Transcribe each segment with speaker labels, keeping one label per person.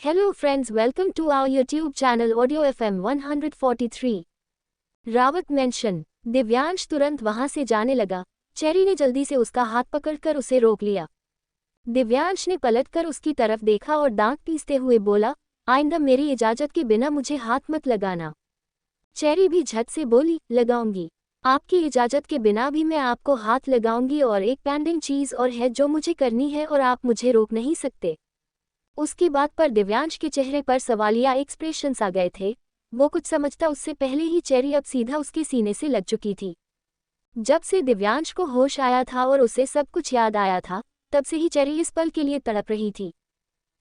Speaker 1: Hello friends, welcome to our YouTube channel Audio FM 143। Rawat mention. Divyansh तुरंत वहां से जाने लगा। चेरी ने जल्दी से उसका हाथ पकड़कर उसे रोक लिया। दिव्यांश ने पलटकर उसकी तरफ देखा और दांत पीसते हुए बोला, आइंदा मेरी इजाजत के बिना मुझे हाथ मत लगाना। चेरी भी झट से बोली, लगाऊंगी। आपकी इजाजत के बिना भी मैं आपको हाथ लगाऊंगी और एक पेंडिंग चीज और है जो मुझे करनी है और आप मुझे रोक नहीं सकते। उसकी बात पर दिव्यांश के चेहरे पर सवालिया एक्सप्रेशंस आ गए थे। वो कुछ समझता उससे पहले ही चेरी अब सीधा उसके सीने से लग चुकी थी। जब से दिव्यांश को होश आया था और उसे सब कुछ याद आया था, तब से ही चेरी इस पल के लिए तड़प रही थी।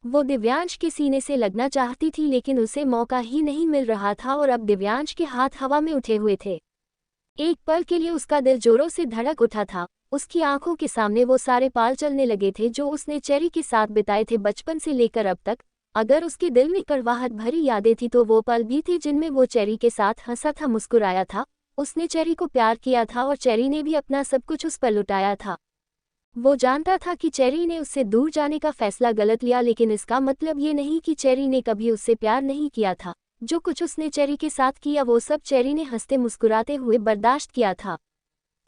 Speaker 1: वो दिव्यांश के सीने से लगना चाहती थी लेकिन उसे मौका ही नहीं मिल रहा था और अब दिव्यांश के हाथ हवा में उठे हुए थे। एक पल के लिए उसका दिल जोरों से धड़क उठा था। उसकी आंखों के सामने वो सारे पाल चलने लगे थे जो उसने चेरी के साथ बिताए थे बचपन से लेकर अब तक। अगर उसके दिल में कड़वाहट भरी यादें थी तो वो पल भी थे जिनमें वो चेरी के साथ हंसा था, मुस्कुराया था। उसने चेरी को प्यार किया था और चेरी ने भी अपना सब कुछ उस पर लुटाया था। वो जानता था कि चेरी ने उससे दूर जाने का फैसला गलत लिया, लेकिन इसका मतलब ये नहीं कि चेरी ने कभी उससे प्यार नहीं किया था। जो कुछ उसने चेरी के साथ किया वो सब चेरी ने हंसते मुस्कुराते हुए बर्दाश्त किया था।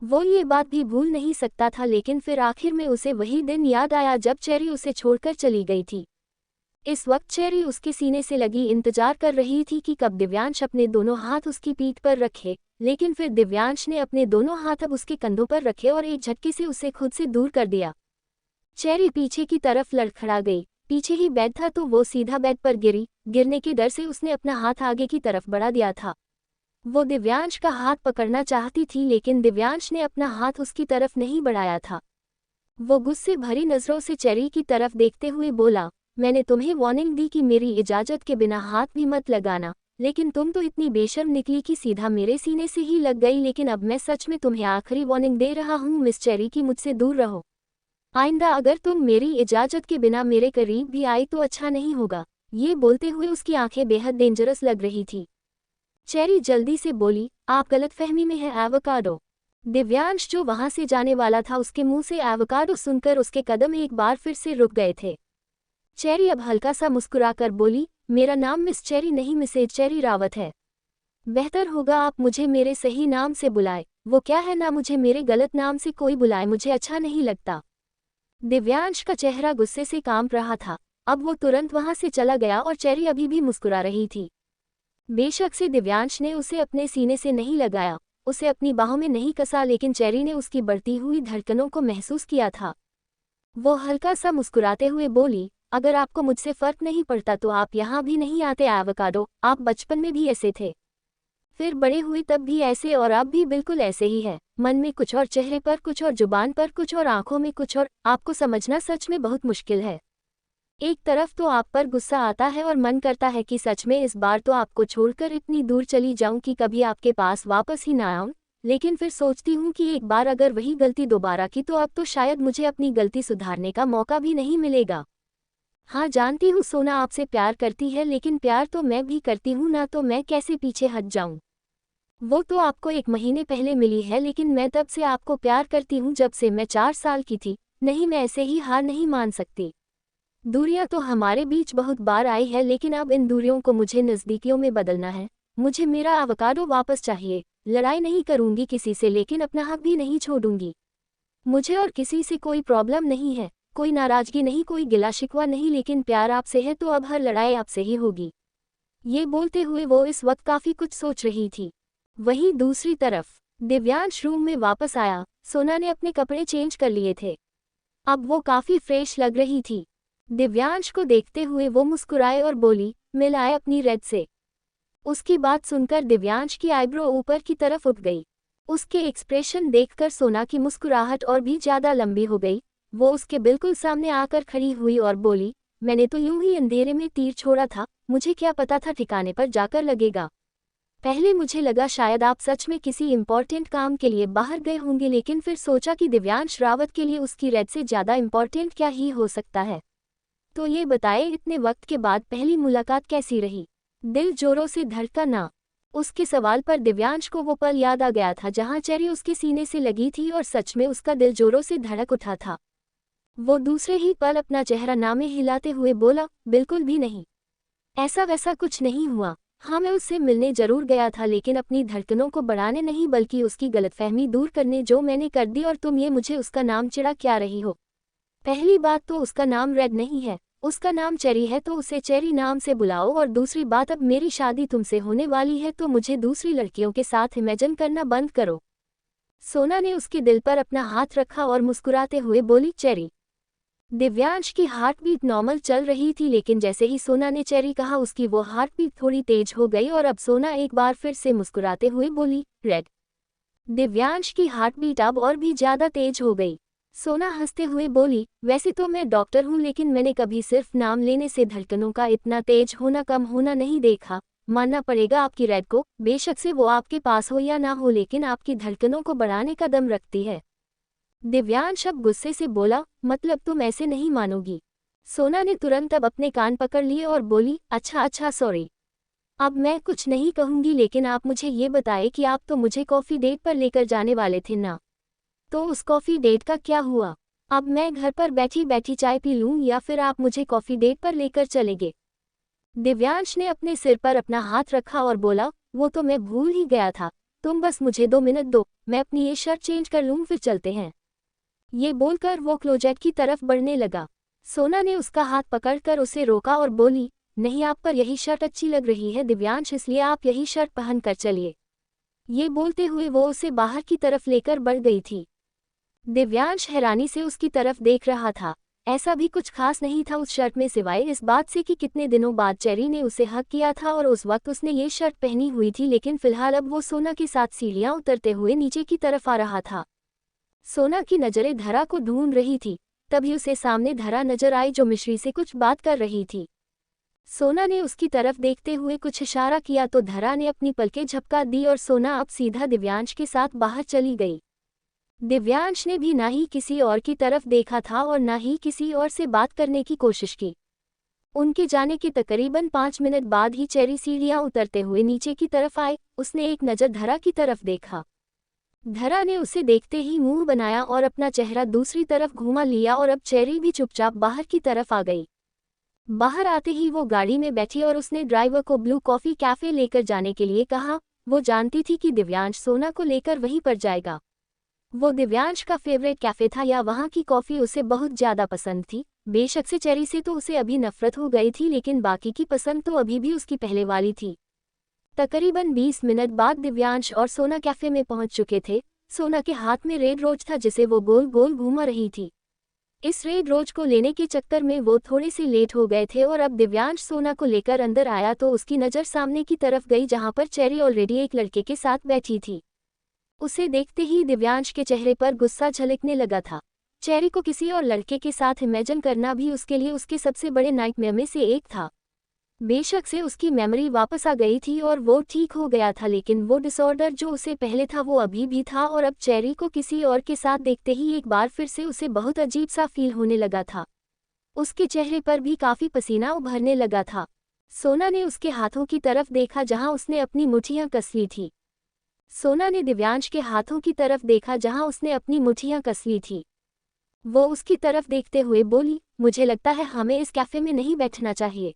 Speaker 1: वो ये बात भी भूल नहीं सकता था, लेकिन फिर आखिर में उसे वही दिन याद आया जब चेरी उसे छोड़कर चली गई थी। इस वक्त चेरी उसके सीने से लगी इंतजार कर रही थी कि कब दिव्यांश अपने दोनों हाथ उसकी पीठ पर रखे, लेकिन फिर दिव्यांश ने अपने दोनों हाथ अब उसके कंधों पर रखे और एक झटके से उसे खुद से दूर कर दिया। चेरी पीछे की तरफ लड़खड़ा गई। पीछे ही बेड था तो वो सीधा बेड पर गिरी। गिरने के डर से उसने अपना हाथ आगे की तरफ बढ़ा दिया था। वो दिव्यांश का हाथ पकड़ना चाहती थी लेकिन दिव्यांश ने अपना हाथ उसकी तरफ नहीं बढ़ाया था। वो गुस्से भरी नजरों से चेरी की तरफ देखते हुए बोला, मैंने तुम्हें वार्निंग दी कि मेरी इजाजत के बिना हाथ भी मत लगाना, लेकिन तुम तो इतनी बेशर्म निकली कि सीधा मेरे सीने से ही लग गई। लेकिन अब मैं सच में तुम्हें आखिरी वार्निंग दे रहा हूँ मिस चेरी की, मुझसे दूर रहो। आइंदा अगर तुम मेरी इजाजत के बिना मेरे करीब भी आई तो अच्छा नहीं होगा। ये बोलते हुए उसकी आंखें बेहद डेंजरस लग रही थी। चेरी जल्दी से बोली, आप गलतफहमी में हैं एवोकाडो। दिव्यांश जो वहां से जाने वाला था उसके मुंह से एवोकाडो सुनकर उसके कदम एक बार फिर से रुक गए थे। चेरी अब हल्का सा मुस्कुराकर बोली, मेरा नाम मिस चेरी नहीं मिसेज चेरी रावत है। बेहतर होगा आप मुझे मेरे सही नाम से बुलाए। वो क्या है ना, मुझे मेरे गलत नाम से कोई बुलाए मुझे अच्छा नहीं लगता। दिव्यांश का चेहरा गुस्से से कांप रहा था। अब वो तुरंत वहां से चला गया और चेरी अभी भी मुस्कुरा रही थी। बेशक से दिव्यांश ने उसे अपने सीने से नहीं लगाया, उसे अपनी बाहों में नहीं कसा, लेकिन चेरी ने उसकी बढ़ती हुई धड़कनों को महसूस किया था। वो हल्का सा मुस्कुराते हुए बोली, अगर आपको मुझसे फर्क नहीं पड़ता तो आप यहाँ भी नहीं आते एवोकाडो। आप बचपन में भी ऐसे थे, फिर बड़े हुए तब भी ऐसे, और अब भी बिल्कुल ऐसे ही है। मन में कुछ और, चेहरे पर कुछ और, जुबान पर कुछ और, आंखों में कुछ और। आपको समझना सच में बहुत मुश्किल है। एक तरफ तो आप पर गुस्सा आता है और मन करता है कि सच में इस बार तो आपको छोड़कर इतनी दूर चली जाऊं कि कभी आपके पास वापस ही ना आऊं, लेकिन फिर सोचती हूं कि एक बार अगर वही गलती दोबारा की तो अब तो शायद मुझे अपनी गलती सुधारने का मौका भी नहीं मिलेगा। हाँ जानती हूँ सोना आपसे प्यार करती है, लेकिन प्यार तो मैं भी करती हूँ ना, तो मैं कैसे पीछे हट जाऊं। वो तो आपको 1 महीने पहले मिली है, लेकिन मैं तब से आपको प्यार करती हूँ जब से मैं 4 साल की थी। नहीं, मैं ऐसे ही हार नहीं मान सकती। दूरियां तो हमारे बीच बहुत बार आई है, लेकिन अब इन दूरियों को मुझे नज़दीकियों में बदलना है। मुझे मेरा एवोकाडो वापस चाहिए। लड़ाई नहीं करूंगी किसी से, लेकिन अपना हक भी नहीं छोड़ूंगी। मुझे और किसी से कोई प्रॉब्लम नहीं है, कोई नाराजगी नहीं, कोई गिला शिकवा नहीं, लेकिन प्यार आपसे है तो अब हर लड़ाई आपसे ही होगी। ये बोलते हुए वो इस वक्त काफ़ी कुछ सोच रही थी। वहीं दूसरी तरफ दिव्यांश रूम में वापस आया। सोना ने अपने कपड़े चेंज कर लिए थे। अब वो काफ़ी फ्रेश लग रही थी। दिव्यांश को देखते हुए वो मुस्कुराए और बोली, मिल आए अपनी रेड से। उसकी बात सुनकर दिव्यांश की आईब्रो ऊपर की तरफ उठ गई। उसके एक्सप्रेशन देखकर सोना की मुस्कुराहट और भी ज्यादा लंबी हो गई। वो उसके बिल्कुल सामने आकर खड़ी हुई और बोली, मैंने तो यूं ही अंधेरे में तीर छोड़ा था, मुझे क्या पता था ठिकाने पर जाकर लगेगा। पहले मुझे लगा शायद आप सच में किसी इम्पोर्टेंट काम के लिए बाहर गए होंगे, लेकिन फिर सोचा कि दिव्यांश रावत के लिए उसकी रेड से ज्यादा इम्पोर्टेंट क्या ही हो सकता है। तो ये बताए, इतने वक्त के बाद पहली मुलाकात कैसी रही। दिल जोरों से धड़का ना। उसके सवाल पर दिव्यांश को वो पल याद आ गया था जहां चेरी उसके सीने से लगी थी और सच में उसका दिल जोरों से धड़क उठा था। वो दूसरे ही पल अपना चेहरा नामे हिलाते हुए बोला, बिल्कुल भी नहीं। ऐसा वैसा कुछ नहीं हुआ। हाँ, मैं उससे मिलने जरूर गया था, लेकिन अपनी धड़कनों को बढ़ाने नहीं बल्कि उसकी गलतफहमी दूर करने, जो मैंने कर दी। और तुम ये मुझे उसका नाम चिढ़ा क्या रही हो? पहली बात तो उसका नाम रेड नहीं है, उसका नाम चेरी है, तो उसे चेरी नाम से बुलाओ। और दूसरी बात, अब मेरी शादी तुमसे होने वाली है तो मुझे दूसरी लड़कियों के साथ इमेजिन करना बंद करो। सोना ने उसके दिल पर अपना हाथ रखा और मुस्कुराते हुए बोली, चेरी। दिव्यांश की हार्ट बीट नॉर्मल चल रही थी, लेकिन जैसे ही सोना ने चेरी कहा उसकी वो हार्ट बीट थोड़ी तेज हो गई और अब सोना एक बार फिर से मुस्कुराते हुए बोली, रेड। दिव्यांश की हार्ट बीट अब और भी ज्यादा तेज हो गई। सोना हंसते हुए बोली, वैसे तो मैं डॉक्टर हूँ, लेकिन मैंने कभी सिर्फ नाम लेने से धड़कनों का इतना तेज होना कम होना नहीं देखा। मानना पड़ेगा आपकी रेड को, बेशक से वो आपके पास हो या ना हो, लेकिन आपकी धड़कनों को बढ़ाने का दम रखती है। दिव्यांश अब गुस्से से बोला, मतलब तुम ऐसे नहीं मानोगी? सोना ने तुरंत अब अपने कान पकड़ लिए और बोली, अच्छा अच्छा सॉरी, अब मैं कुछ नहीं कहूंगी, लेकिन आप मुझे ये बताएं कि आप तो मुझे कॉफ़ी डेट पर लेकर जाने वाले थे ना? तो उस कॉफ़ी डेट का क्या हुआ? अब मैं घर पर बैठी बैठी चाय पी लूं या फिर आप मुझे कॉफ़ी डेट पर लेकर चलेंगे? दिव्यांश ने अपने सिर पर अपना हाथ रखा और बोला, वो तो मैं भूल ही गया था। तुम बस मुझे 2 मिनट दो, मैं अपनी ये शर्ट चेंज कर लूं, फिर चलते हैं। ये बोलकर वो क्लोजेट की तरफ बढ़ने लगा। सोना ने उसका हाथ पकड़कर उसे रोका और बोली, नहीं, आप पर यही शर्ट अच्छी लग रही है दिव्यांश, इसलिए आप यही शर्ट पहन कर चलिए। ये बोलते हुए वो उसे बाहर की तरफ लेकर बढ़ गई थी। दिव्यांश हैरानी से उसकी तरफ देख रहा था। ऐसा भी कुछ खास नहीं था उस शर्ट में, सिवाय इस बात से कि कितने दिनों बाद चेरी ने उसे हक किया था और उस वक्त उसने ये शर्ट पहनी हुई थी। लेकिन फिलहाल अब वो सोना के साथ सीढ़ियां उतरते हुए नीचे की तरफ आ रहा था। सोना की नजरें धरा को ढूंढ रही थी, तभी उसे सामने धरा नजर आई जो मिश्री से कुछ बात कर रही थी। सोना ने उसकी तरफ देखते हुए कुछ इशारा किया तो धरा ने अपनी पलकें झपका दी और सोना अब सीधा दिव्यांश के साथ बाहर चली गई। दिव्यांश ने भी ना ही किसी और की तरफ देखा था और ना ही किसी और से बात करने की कोशिश की। उनके जाने के तकरीबन 5 मिनट बाद ही चेरी सीढ़ियां उतरते हुए नीचे की तरफ आए। उसने एक नज़र धरा की तरफ देखा। धरा ने उसे देखते ही मुंह बनाया और अपना चेहरा दूसरी तरफ घुमा लिया और अब चेरी भी चुपचाप बाहर की तरफ आ गई। बाहर आते ही वो गाड़ी में बैठी और उसने ड्राइवर को ब्लू कॉफ़ी कैफ़े लेकर जाने के लिए कहा। वो जानती थी कि दिव्यांश सोना को लेकर वहीं पर जाएगा। वो दिव्यांश का फेवरेट कैफ़े था या वहाँ की कॉफ़ी उसे बहुत ज़्यादा पसंद थी। बेशक से चेरी से तो उसे अभी नफरत हो गई थी, लेकिन बाकी की पसंद तो अभी भी उसकी पहले वाली थी। तकरीबन 20 मिनट बाद दिव्यांश और सोना कैफ़े में पहुंच चुके थे। सोना के हाथ में रेड रोज था जिसे वो गोल गोल घुमा रही थी। इस रेड रोज को लेने के चक्कर में वो थोड़े से लेट हो गए थे और अब दिव्यांश सोना को लेकर अंदर आया तो उसकी नज़र सामने की तरफ गई जहां पर चेरी ऑलरेडी एक लड़के के साथ बैठी थी। उसे देखते ही दिव्यांश के चेहरे पर गुस्सा झलकने लगा था। चेरी को किसी और लड़के के साथ इमेजिन करना भी उसके लिए उसके सबसे बड़े नाइटमेयर में से एक था। बेशक से उसकी मेमोरी वापस आ गई थी और वो ठीक हो गया था, लेकिन वो डिसऑर्डर जो उसे पहले था वो अभी भी था और अब चेरी को किसी और के साथ देखते ही एक बार फिर से उसे बहुत अजीब सा फील होने लगा था। उसके चेहरे पर भी काफ़ी पसीना उभरने लगा था। सोना ने उसके हाथों की तरफ देखा जहां उसने अपनी मुठ्ठियां कस ली थी। सोना ने दिव्यांश के हाथों की तरफ देखा जहां उसने अपनी मुठ्ठियां कस ली थी। वो उसकी तरफ देखते हुए बोली, मुझे लगता है हमें इस कैफ़े में नहीं बैठना चाहिए।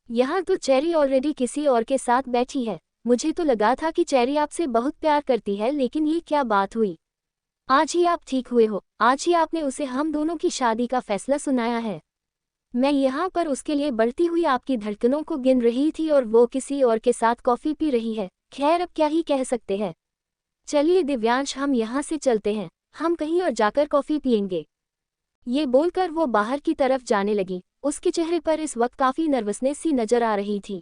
Speaker 1: यहाँ तो चेरी ऑलरेडी किसी और के साथ बैठी है। मुझे तो लगा था कि चेरी आपसे बहुत प्यार करती है, लेकिन ये क्या बात हुई? आज ही आप ठीक हुए हो, आज ही आपने उसे हम दोनों की शादी का फैसला सुनाया है। मैं यहाँ पर उसके लिए बढ़ती हुई आपकी धड़कनों को गिन रही थी और वो किसी और के साथ कॉफ़ी पी रही है। खैर, अब क्या ही कह सकते हैं। चलिए दिव्यांश, हम यहाँ से चलते हैं, हम कहीं और जाकर कॉफ़ी पियेंगे। ये बोलकर वो बाहर की तरफ जाने लगी। उसके चेहरे पर इस वक्त काफ़ी नर्वसनेस सी नजर आ रही थी।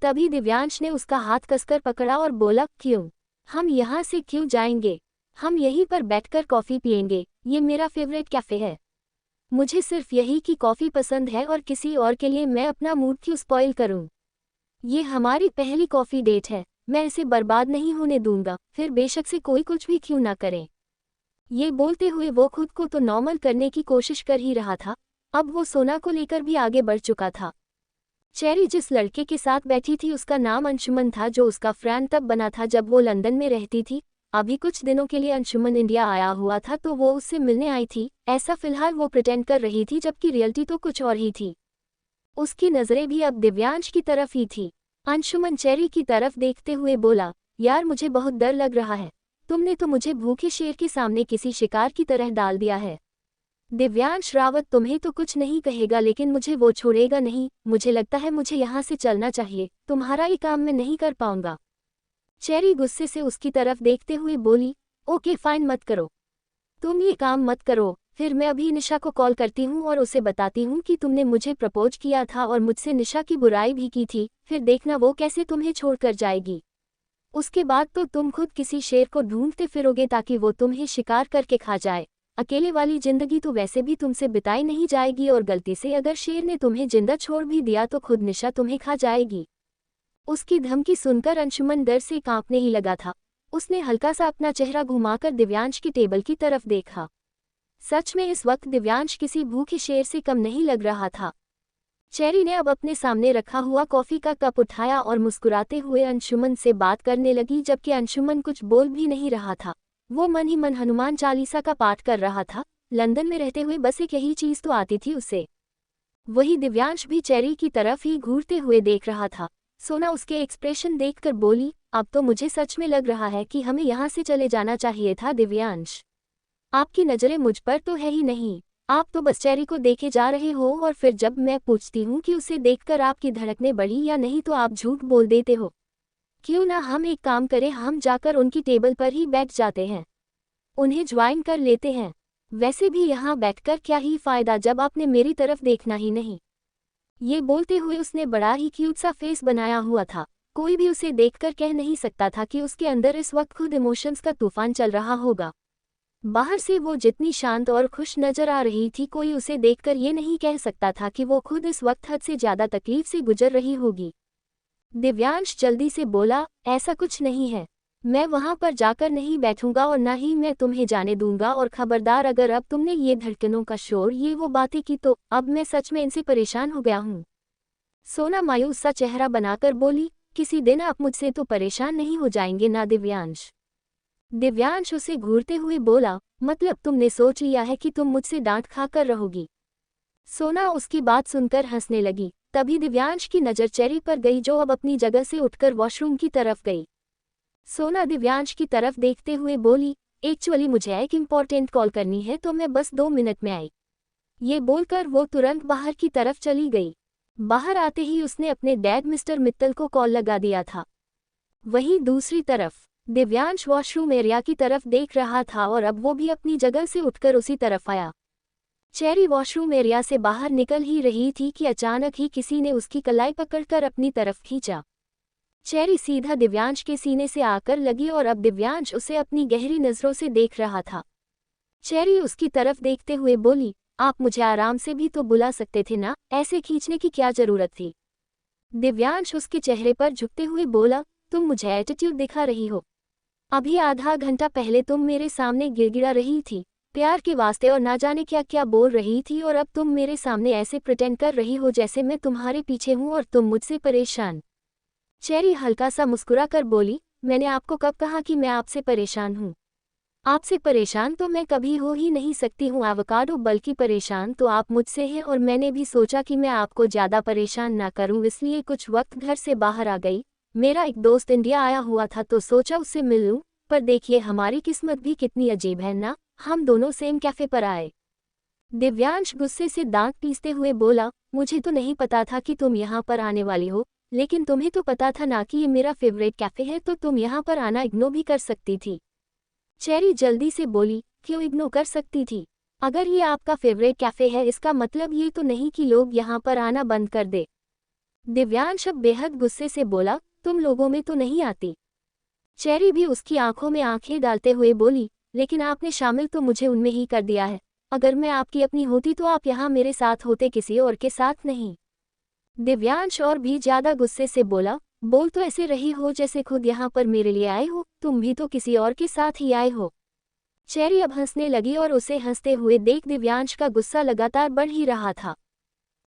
Speaker 1: तभी दिव्यांश ने उसका हाथ कसकर पकड़ा और बोला, क्यों? हम यहाँ से क्यों जाएंगे? हम यहीं पर बैठकर कॉफ़ी पियेंगे, ये मेरा फेवरेट कैफ़े है। मुझे सिर्फ यही की कॉफ़ी पसंद है और किसी और के लिए मैं अपना मूड क्यों स्पॉइल करूं? ये हमारी पहली कॉफ़ी डेट है, मैं इसे बर्बाद नहीं होने दूंगा, फिर बेशक से कोई कुछ भी क्यों ना करे। ये बोलते हुए वो खुद को तो नॉर्मल करने की कोशिश कर ही रहा था। अब वो सोना को लेकर भी आगे बढ़ चुका था। चेरी जिस लड़के के साथ बैठी थी उसका नाम अंशुमन था, जो उसका फ्रेंड तब बना था जब वो लंदन में रहती थी। अभी कुछ दिनों के लिए अंशुमन इंडिया आया हुआ था तो वो उससे मिलने आई थी। ऐसा फिलहाल वो प्रिटेंड कर रही थी, जबकि रियलिटी तो कुछ और ही थी। उसकी नजरें भी अब दिव्यांश की तरफ ही थी। अंशुमन चेरी की तरफ देखते हुए बोला, यार मुझे बहुत डर लग रहा है, तुमने तो मुझे भूखे शेर के सामने किसी शिकार की तरह डाल दिया है। दिव्यांश रावत तुम्हें तो कुछ नहीं कहेगा लेकिन मुझे वो छोड़ेगा नहीं, मुझे लगता है मुझे यहाँ से चलना चाहिए, तुम्हारा ये काम मैं नहीं कर पाऊंगा। चेरी गुस्से से उसकी तरफ देखते हुए बोली, ओके फाइन मत करो, तुम ये काम मत करो, फिर मैं अभी निशा को कॉल करती हूँ और उसे बताती हूँ कि तुमने मुझे प्रपोज किया था और मुझसे निशा की बुराई भी की थी, फिर देखना वो कैसे तुम्हें छोड़कर जाएगी। उसके बाद तो तुम खुद किसी शेर को ढूंढते फिरोगे ताकि वो तुम्हें शिकार करके खा जाए। अकेले वाली जिंदगी तो वैसे भी तुमसे बिताई नहीं जाएगी और गलती से अगर शेर ने तुम्हें जिंदा छोड़ भी दिया तो खुद निशा तुम्हें खा जाएगी। उसकी धमकी सुनकर अंशुमन डर से कांपने ही लगा था। उसने हल्का सा अपना चेहरा घुमाकर दिव्यांश की टेबल की तरफ देखा। सच में इस वक्त दिव्यांश किसी भूखे शेर से कम नहीं लग रहा था। चेरी ने अब अपने सामने रखा हुआ कॉफी का कप उठाया और मुस्कुराते हुए अंशुमन से बात करने लगी, जबकि अंशुमन कुछ बोल भी नहीं रहा था। वो मन ही मन हनुमान चालीसा का पाठ कर रहा था। लंदन में रहते हुए बस एक यही चीज तो आती थी उसे। वही दिव्यांश भी चेरी की तरफ ही घूरते हुए देख रहा था। सोना उसके एक्सप्रेशन देखकर बोली, अब तो मुझे सच में लग रहा है कि हमें यहाँ से चले जाना चाहिए था दिव्यांश। आपकी नज़रें मुझ पर तो है ही नहीं, आप तो बस चेरी को देखे जा रहे हो और फिर जब मैं पूछती हूँ कि उसे देखकर आपकी धड़कनें बढ़ी या नहीं तो आप झूठ बोल देते हो। क्यों ना हम एक काम करें, हम जाकर उनकी टेबल पर ही बैठ जाते हैं, उन्हें ज्वाइन कर लेते हैं। वैसे भी यहाँ बैठकर क्या ही फायदा जब आपने मेरी तरफ देखना ही नहीं। ये बोलते हुए उसने बड़ा ही क्यूट सा फेस बनाया हुआ था। कोई भी उसे देखकर कह नहीं सकता था कि उसके अंदर इस वक्त खुद इमोशंस का तूफान चल रहा होगा। बाहर से वो जितनी शांत और खुश नजर आ रही थी, कोई उसे देखकर ये नहीं कह सकता था कि वो खुद इस वक्त हद से ज्यादा तकलीफ से गुजर रही होगी। दिव्यांश जल्दी से बोला, ऐसा कुछ नहीं है, मैं वहां पर जाकर नहीं बैठूंगा और ना ही मैं तुम्हें जाने दूंगा, और खबरदार अगर अब तुमने ये धड़कनों का शोर ये वो बातें की तो अब मैं सच में इनसे परेशान हो गया हूँ। सोना मायूस सा चेहरा बनाकर बोली, किसी दिन आप मुझसे तो परेशान नहीं हो जाएंगे ना दिव्यांश। दिव्यांश उसे घूरते हुए बोला, मतलब तुमने सोच लिया है कि तुम मुझसे डांट खाकर रहोगी। सोना उसकी बात सुनकर हंसने लगी। तभी दिव्यांश की नज़र चेरी पर गई जो अब अपनी जगह से उठकर वॉशरूम की तरफ गई। सोना दिव्यांश की तरफ देखते हुए बोली, एक्चुअली मुझे एक इम्पॉर्टेंट कॉल करनी है तो मैं बस 2 मिनट में आई। ये बोलकर वो तुरंत बाहर की तरफ चली गई। बाहर आते ही उसने अपने डैड मिस्टर मित्तल को कॉल लगा दिया था। वहीं दूसरी तरफ दिव्यांश वॉशरूम एरिया की तरफ देख रहा था और अब वो भी अपनी जगह से उठकर उसी तरफ आया। चेरी वॉशरूम एरिया से बाहर निकल ही रही थी कि अचानक ही किसी ने उसकी कलाई पकड़कर अपनी तरफ खींचा। चेरी सीधा दिव्यांश के सीने से आकर लगी और अब दिव्यांश उसे अपनी गहरी नज़रों से देख रहा था। चेरी उसकी तरफ देखते हुए बोली, आप मुझे आराम से भी तो बुला सकते थे ना, ऐसे खींचने की क्या जरूरत थी। दिव्यांश उसके चेहरे पर झुकते हुए बोला, तुम मुझे एटीट्यूड दिखा रही हो। अभी आधा घंटा पहले तुम मेरे सामने गिड़गिड़ा रही थी प्यार के वास्ते और ना जाने क्या क्या बोल रही थी, और अब तुम मेरे सामने ऐसे प्रिटेंड कर रही हो जैसे मैं तुम्हारे पीछे हूँ और तुम मुझसे परेशान। चेरी हल्का सा मुस्कुरा कर बोली, मैंने आपको कब कहा कि मैं आपसे परेशान हूँ। आपसे परेशान तो मैं कभी हो ही नहीं सकती हूँ एवोकाडो, बल्कि परेशान तो आप मुझसे हैं, और मैंने भी सोचा कि मैं आपको ज़्यादा परेशान ना करूँ, इसलिए कुछ वक्त घर से बाहर आ गई। मेरा एक दोस्त इंडिया आया हुआ था तो सोचा उससे मिल लूं, पर देखिए हमारी किस्मत भी कितनी अजीब है ना, हम दोनों सेम कैफे पर आए। दिव्यांश गुस्से से दांत पीसते हुए बोला, मुझे तो नहीं पता था कि तुम यहाँ पर आने वाली हो, लेकिन तुम्हें तो पता था ना कि ये मेरा फेवरेट कैफे है, तो तुम यहाँ पर आना इग्नोर भी कर सकती थी। चेरी जल्दी से बोली, क्यों इग्नोर कर सकती थी? अगर ये आपका फेवरेट कैफे है इसका मतलब ये तो नहीं कि लोग यहाँ पर आना बंद कर दे। दिव्यांश अब बेहद गुस्से से बोला, तुम लोगों में तो नहीं आती। चेरी भी उसकी आंखों में आंखें डालते हुए बोली, लेकिन आपने शामिल तो मुझे उनमें ही कर दिया है। अगर मैं आपकी अपनी होती तो आप यहाँ मेरे साथ होते, किसी और के साथ नहीं। दिव्यांश और भी ज्यादा गुस्से से बोला, बोल तो ऐसे रही हो जैसे खुद यहाँ पर मेरे लिए आए हो, तुम भी तो किसी और के साथ ही आए हो। चेरी अब हंसने लगी और उसे हंसते हुए देख दिव्यांश का गुस्सा लगातार बढ़ ही रहा था।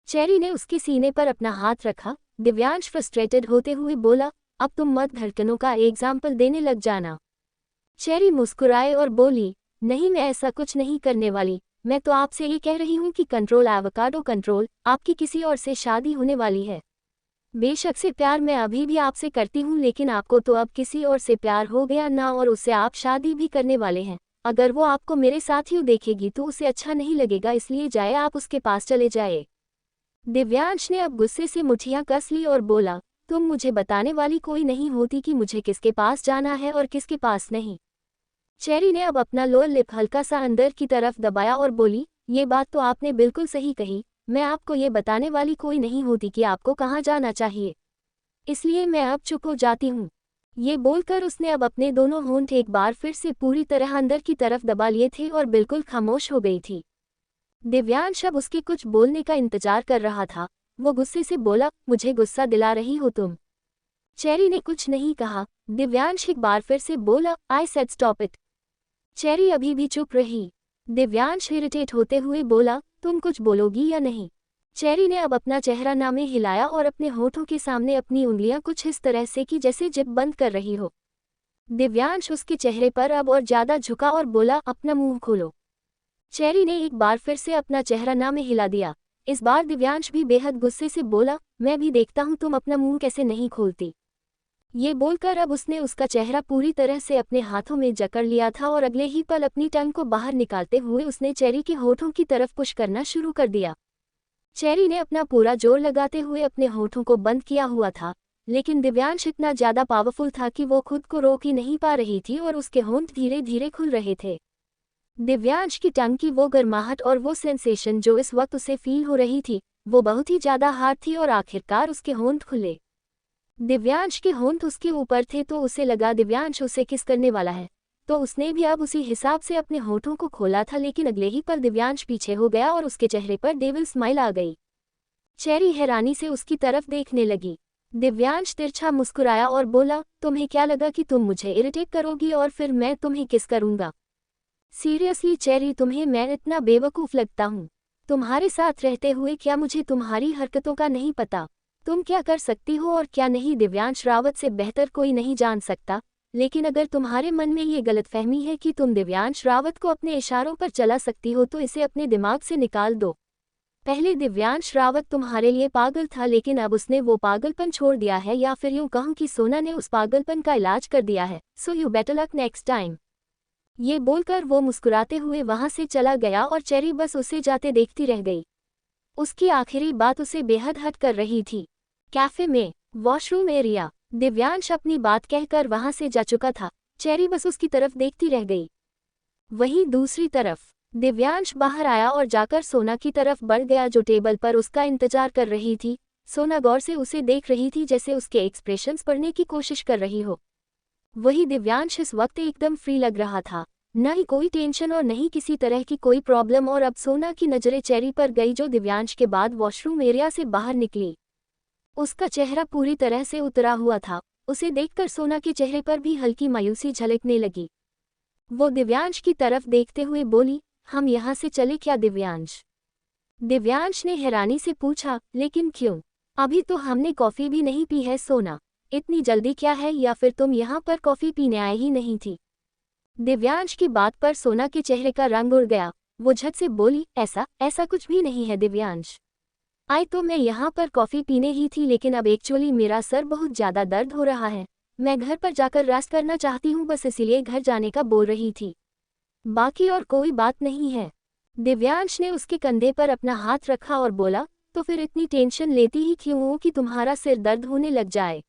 Speaker 1: चेरी ने उसके सीने पर अपना हाथ रखा। दिव्यांश फ्रस्ट्रेटेड होते हुए बोला, अब तुम मत धड़कनों का एग्जाम्पल देने लग जाना। चेरी मुस्कुराए और बोली, नहीं मैं ऐसा कुछ नहीं करने वाली, मैं तो आपसे ये कह रही हूँ कि कंट्रोल एवोकाडो कंट्रोल, आपकी किसी और से शादी होने वाली है। बेशक से प्यार मैं अभी भी आपसे करती हूँ, लेकिन आपको तो अब किसी और से प्यार हो गया ना, और उससे आप शादी भी करने वाले हैं। अगर वो आपको मेरे साथ ही देखेगी तो उसे अच्छा नहीं लगेगा, इसलिए जाए आप उसके पास चले जाए। दिव्यांश ने अब गुस्से से मुठ्ठियां कस ली और बोला, तुम मुझे बताने वाली कोई नहीं होती कि मुझे किसके पास जाना है और किसके पास नहीं। चेरी ने अब अपना लोअर लिप हल्का सा अंदर की तरफ दबाया और बोली, ये बात तो आपने बिल्कुल सही कही, मैं आपको ये बताने वाली कोई नहीं होती कि आपको कहाँ जाना चाहिए, इसलिए मैं अब चुप हो जाती हूँ। ये बोलकर उसने अब अपने दोनों होंठ एक बार फिर से पूरी तरह अंदर की तरफ दबा लिए थे और बिल्कुल खामोश हो गई थी। दिव्यांश अब उसके कुछ बोलने का इंतजार कर रहा था। वो गुस्से से बोला, मुझे गुस्सा दिला रही हो तुम। चेरी ने कुछ नहीं कहा। दिव्यांश एक बार फिर से बोला, I said stop it. Cherry अभी भी चुप रही। दिव्यांश इरिटेट होते हुए बोला, तुम कुछ बोलोगी या नहीं। चेरी ने अब अपना चेहरा नामे हिलाया और अपने होठों के सामने अपनी उंगलियां कुछ इस तरह से की जैसे जिप बंद कर रही हो। दिव्यांश उसके चेहरे पर अब और ज्यादा झुका और बोला, अपना मुंह खोलो। चेरी ने एक बार फिर से अपना चेहरा नामे हिला दिया। इस बार दिव्यांश भी बेहद गुस्से से बोला, मैं भी देखता हूं तुम अपना मुंह कैसे नहीं खोलती। ये बोलकर अब उसने उसका चेहरा पूरी तरह से अपने हाथों में जकड़ लिया था और अगले ही पल अपनी टंग को बाहर निकालते हुए उसने चेरी के होठों की तरफ पुश करना शुरू कर दिया। चेरी ने अपना पूरा जोर लगाते हुए अपने होठों को बंद किया हुआ था, लेकिन दिव्यांश इतना ज्यादा पावरफुल था कि वो खुद को रोक ही नहीं पा रही थी और उसके होंठ धीरे धीरे खुल रहे थे। दिव्यांश की टंग की वो गर्माहट और वो सेंसेशन जो इस वक्त उसे फील हो रही थी, वो बहुत ही ज्यादा हार्ड थी और आखिरकार उसके होंठ खुले। दिव्यांश के होंठ उसके ऊपर थे तो उसे लगा दिव्यांश उसे किस करने वाला है, तो उसने भी अब उसी हिसाब से अपने होठों को खोला था, लेकिन अगले ही पल दिव्यांश पीछे हो गया और उसके चेहरे पर डेविल स्माइल आ गई। चेरी हैरानी से उसकी तरफ देखने लगी। दिव्यांश तिरछा मुस्कुराया और बोला, तुम्हें क्या लगा कि तुम मुझे इरिटेट करोगी और फिर मैं तुम्हें किस करूंगा। सीरियसली चेरी, तुम्हें मैं इतना बेवकूफ़ लगता हूँ। तुम्हारे साथ रहते हुए क्या मुझे तुम्हारी हरकतों का नहीं पता, तुम क्या कर सकती हो और क्या नहीं। दिव्यांश रावत से बेहतर कोई नहीं जान सकता, लेकिन अगर तुम्हारे मन में ये गलतफहमी है कि तुम दिव्यांश रावत को अपने इशारों पर चला सकती हो तो इसे अपने दिमाग से निकाल दो। पहले दिव्यांश रावत तुम्हारे लिए पागल था, लेकिन अब उसने वो पागलपन छोड़ दिया है, या फिर यूं कहूं कि सोना ने उस पागलपन का इलाज कर दिया है। So you better luck next time. ये बोलकर वो मुस्कुराते हुए वहां से चला गया और चेरी बस उसे जाते देखती रह गई। उसकी आखिरी बात उसे बेहद हर्ट कर रही थी। कैफे में वॉशरूम एरिया, दिव्यांश अपनी बात कहकर वहां से जा चुका था। चेरी बस उसकी तरफ देखती रह गई। वहीं दूसरी तरफ दिव्यांश बाहर आया और जाकर सोना की तरफ बढ़ गया जो टेबल पर उसका इंतजार कर रही थी। सोना गौर से उसे देख रही थी, जैसे उसके एक्सप्रेशंस पढ़ने की कोशिश कर रही हो। वही दिव्यांश इस वक्त एकदम फ्री लग रहा था, न ही कोई टेंशन और नहीं किसी तरह की कोई प्रॉब्लम। और अब सोना की नजरें चेरी पर गई जो दिव्यांश के बाद वॉशरूम एरिया से बाहर निकली। उसका चेहरा पूरी तरह से उतरा हुआ था। उसे देखकर सोना के चेहरे पर भी हल्की मायूसी झलकने लगी। वो दिव्यांश की तरफ देखते हुए बोली, हम यहाँ से चले क्या दिव्यांश। दिव्यांश ने हैरानी से पूछा, लेकिन क्यों, अभी तो हमने कॉफी भी नहीं पी है सोना, इतनी जल्दी क्या है, या फिर तुम यहाँ पर कॉफी पीने आए ही नहीं थी। दिव्यांश की बात पर सोना के चेहरे का रंग उड़ गया। वो झट से बोली, ऐसा कुछ भी नहीं है दिव्यांश। आई तो मैं यहाँ पर कॉफी पीने ही थी, लेकिन अब एक्चुअली मेरा सर बहुत ज्यादा दर्द हो रहा है, मैं घर पर जाकर रेस्ट करना चाहती हूँ, बस इसीलिए घर जाने का बोल रही थी, बाकी और कोई बात नहीं है। दिव्यांश ने उसके कंधे पर अपना हाथ रखा और बोला, तो फिर इतनी टेंशन लेती ही क्यों हो कि तुम्हारा सिर दर्द होने लग जाए।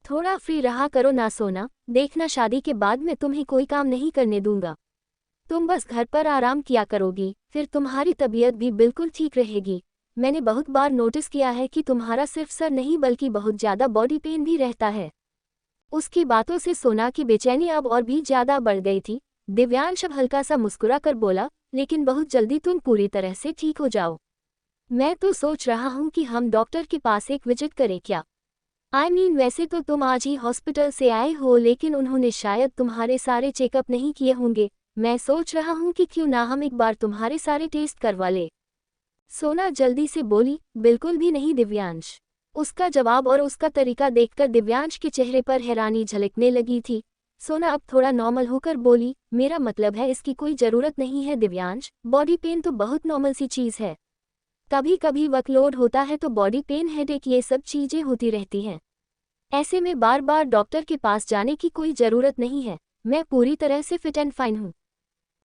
Speaker 1: थोड़ा फ्री रहा करो ना सोना, देखना शादी के बाद मैं तुम्हें कोई काम नहीं करने दूंगा, तुम बस घर पर आराम किया करोगी, फिर तुम्हारी तबीयत भी बिल्कुल ठीक रहेगी। मैंने बहुत बार नोटिस किया है कि तुम्हारा सिर्फ सर नहीं बल्कि बहुत ज्यादा बॉडी पेन भी रहता है। उसकी बातों से सोना की बेचैनी अब और भी ज्यादा बढ़ गई थी। दिव्यांश अब हल्का सा मुस्कुरा कर बोला, लेकिन बहुत जल्दी तुम पूरी तरह से ठीक हो जाओ। मैं तो सोच रहा हूँ कि हम डॉक्टर के पास एक विजिट करें क्या। आई मीन वैसे तो तुम आज ही हॉस्पिटल से आए हो, लेकिन उन्होंने शायद तुम्हारे सारे चेकअप नहीं किए होंगे। मैं सोच रहा हूँ कि क्यों ना हम एक बार तुम्हारे सारे टेस्ट करवा ले। सोना जल्दी से बोली, बिल्कुल भी नहीं दिव्यांश। उसका जवाब और उसका तरीका देखकर दिव्यांश के चेहरे पर हैरानी झलकने लगी थी। सोना अब थोड़ा नॉर्मल होकर बोली, मेरा मतलब है इसकी कोई ज़रूरत नहीं है दिव्यांश, बॉडी पेन तो बहुत नॉर्मल सी चीज़ है। कभी कभी वर्कलोड होता है तो बॉडी पेन, हेडेक, ये सब चीज़ें होती रहती हैं। ऐसे में बार बार डॉक्टर के पास जाने की कोई ज़रूरत नहीं है। मैं पूरी तरह से फिट एंड फाइन हूँ।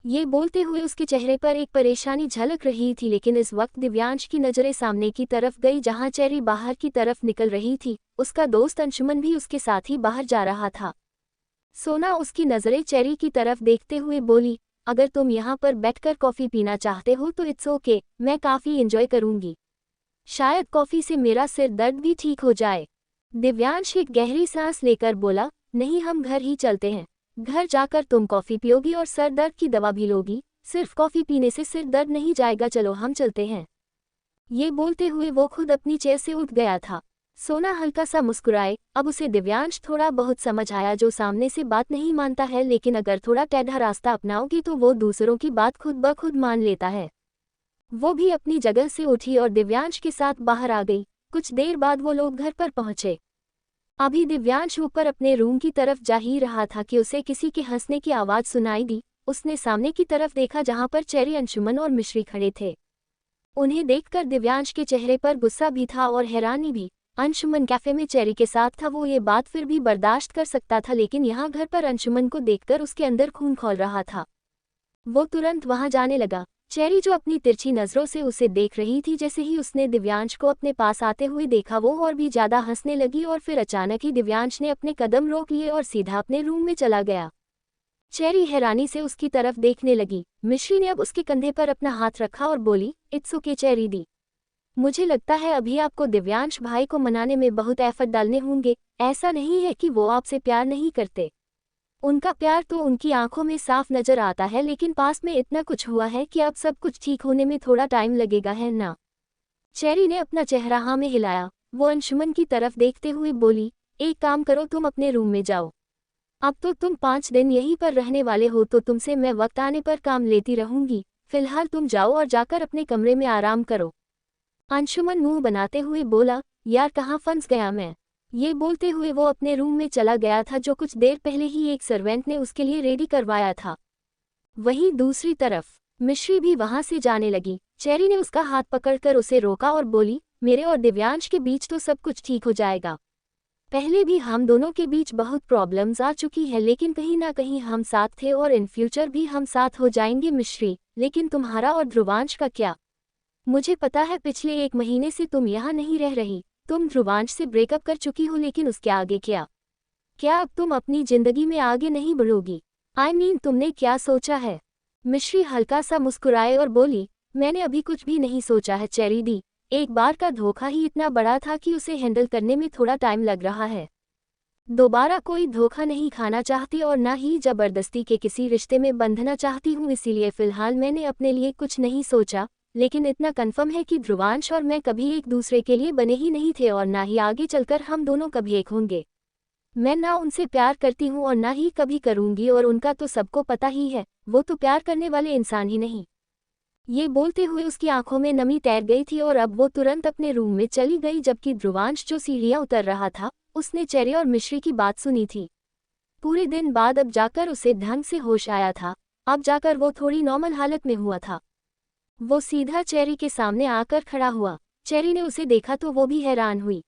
Speaker 1: ये बोलते हुए उसके चेहरे पर एक परेशानी झलक रही थी, लेकिन इस वक्त दिव्यांश की नज़रें सामने की तरफ गई जहां चेरी बाहर की तरफ निकल रही थी। उसका दोस्त अंशुमन भी उसके साथ ही बाहर जा रहा था। सोना उसकी नज़रें चेरी की तरफ देखते हुए बोली, अगर तुम यहाँ पर बैठकर कॉफ़ी पीना चाहते हो तो इट्स ओके, मैं काफ़ी एंजॉय करूँगी। शायद कॉफ़ी से मेरा सिर दर्द भी ठीक हो जाए। दिव्यांश एक गहरी सांस लेकर बोला, नहीं, हम घर ही चलते हैं। घर जाकर तुम कॉफ़ी पियोगी और सर दर्द की दवा भी लोगी। सिर्फ कॉफ़ी पीने से सिर दर्द नहीं जाएगा, चलो हम चलते हैं। ये बोलते हुए वो खुद अपनी चेयर से उठ गया था। सोना हल्का सा मुस्कुराए। अब उसे दिव्यांश थोड़ा बहुत समझ आया, जो सामने से बात नहीं मानता है, लेकिन अगर थोड़ा टेढ़ा रास्ता अपनाओगी तो वो दूसरों की बात खुद ब खुद मान लेता है। वो भी अपनी जगह से उठी और दिव्यांश के साथ बाहर आ गई। कुछ देर बाद वो लोग घर पर पहुंचे। अभी दिव्यांश ऊपर अपने रूम की तरफ जा ही रहा था कि उसे किसी के हंसने की आवाज़ सुनाई दी। उसने सामने की तरफ देखा जहां पर चेरी, अंशुमन और मिश्री खड़े थे। उन्हें देखकर दिव्यांश के चेहरे पर गुस्सा भी था और हैरानी भी। अंशुमन कैफे में चेरी के साथ था, वो ये बात फिर भी बर्दाश्त कर सकता था, लेकिन यहाँ घर पर अंशुमन को देखकर उसके अंदर खून खौल रहा था। वो तुरंत वहां जाने लगा। चेरी, जो अपनी तिरछी नज़रों से उसे देख रही थी, जैसे ही उसने दिव्यांश को अपने पास आते हुए देखा वो और भी ज़्यादा हंसने लगी और फिर अचानक ही दिव्यांश ने अपने कदम रोक लिए और सीधा अपने रूम में चला गया। चेरी हैरानी से उसकी तरफ देखने लगी। मिश्री ने अब उसके कंधे पर अपना हाथ रखा और बोली, इट्स ओके चेरी दी। मुझे लगता है अभी आपको दिव्यांश भाई को मनाने में बहुत एफर्ट डालने होंगे। ऐसा नहीं है कि वो आपसे प्यार नहीं करते। उनका प्यार तो उनकी आंखों में साफ नजर आता है, लेकिन पास में इतना कुछ हुआ है कि अब सब कुछ ठीक होने में थोड़ा टाइम लगेगा, है ना? चेरी ने अपना चेहरा हाँ में हिलाया। वो अंशुमन की तरफ देखते हुए बोली, एक काम करो, तुम अपने रूम में जाओ। अब तो तुम 5 दिन यहीं पर रहने वाले हो, तो तुमसे मैं वक्त आने पर काम लेती रहूंगी। फिलहाल तुम जाओ और जाकर अपने कमरे में आराम करो। अंशुमन मुंह बनाते हुए बोला, यार कहाँ फंस गया मैं। ये बोलते हुए वो अपने रूम में चला गया था, जो कुछ देर पहले ही एक सर्वेंट ने उसके लिए रेडी करवाया था। वहीं दूसरी तरफ मिश्री भी वहां से जाने लगी। चेरी ने उसका हाथ पकड़कर उसे रोका और बोली, मेरे और दिव्यांश के बीच तो सब कुछ ठीक हो जाएगा। पहले भी हम दोनों के बीच बहुत प्रॉब्लम्स आ चुकी है, लेकिन कहीं ना कहीं हम साथ थे और इन फ्यूचर भी हम साथ हो जाएंगे मिश्री। लेकिन तुम्हारा और ध्रुवांश का क्या? मुझे पता है पिछले 1 महीने से तुम यहाँ नहीं रह रही। तुम ध्रुवांश से ब्रेकअप कर चुकी हो, लेकिन उसके आगे क्या? क्या अब तुम अपनी जिंदगी में आगे नहीं बढ़ोगी? तुमने क्या सोचा है? मिश्री हल्का सा मुस्कुराए और बोली, मैंने अभी कुछ भी नहीं सोचा है चेरी दी। एक बार का धोखा ही इतना बड़ा था कि उसे हैंडल करने में थोड़ा टाइम लग रहा है। दोबारा कोई धोखा नहीं खाना चाहती और ना ही जबरदस्ती के किसी रिश्ते में बंधना चाहती हूँ, इसीलिए फिलहाल मैंने अपने लिए कुछ नहीं सोचा। लेकिन इतना कन्फर्म है कि ध्रुवांश और मैं कभी एक दूसरे के लिए बने ही नहीं थे और ना ही आगे चलकर हम दोनों कभी एक होंगे। मैं ना उनसे प्यार करती हूँ और ना ही कभी करूँगी, और उनका तो सबको पता ही है, वो तो प्यार करने वाले इंसान ही नहीं। ये बोलते हुए उसकी आंखों में नमी तैर गई थी और अब वो तुरंत अपने रूम में चली गई, जबकि ध्रुवांश जो सीढ़ियाँ उतर रहा था उसने चेरी और मिश्री की बात सुनी थी। पूरे दिन बाद अब जाकर उसे ढंग से होश आया था। अब जाकर वो थोड़ी नॉर्मल हालत में हुआ था। वो सीधा चेरी के सामने आकर खड़ा हुआ। चेरी ने उसे देखा तो वो भी हैरान हुई।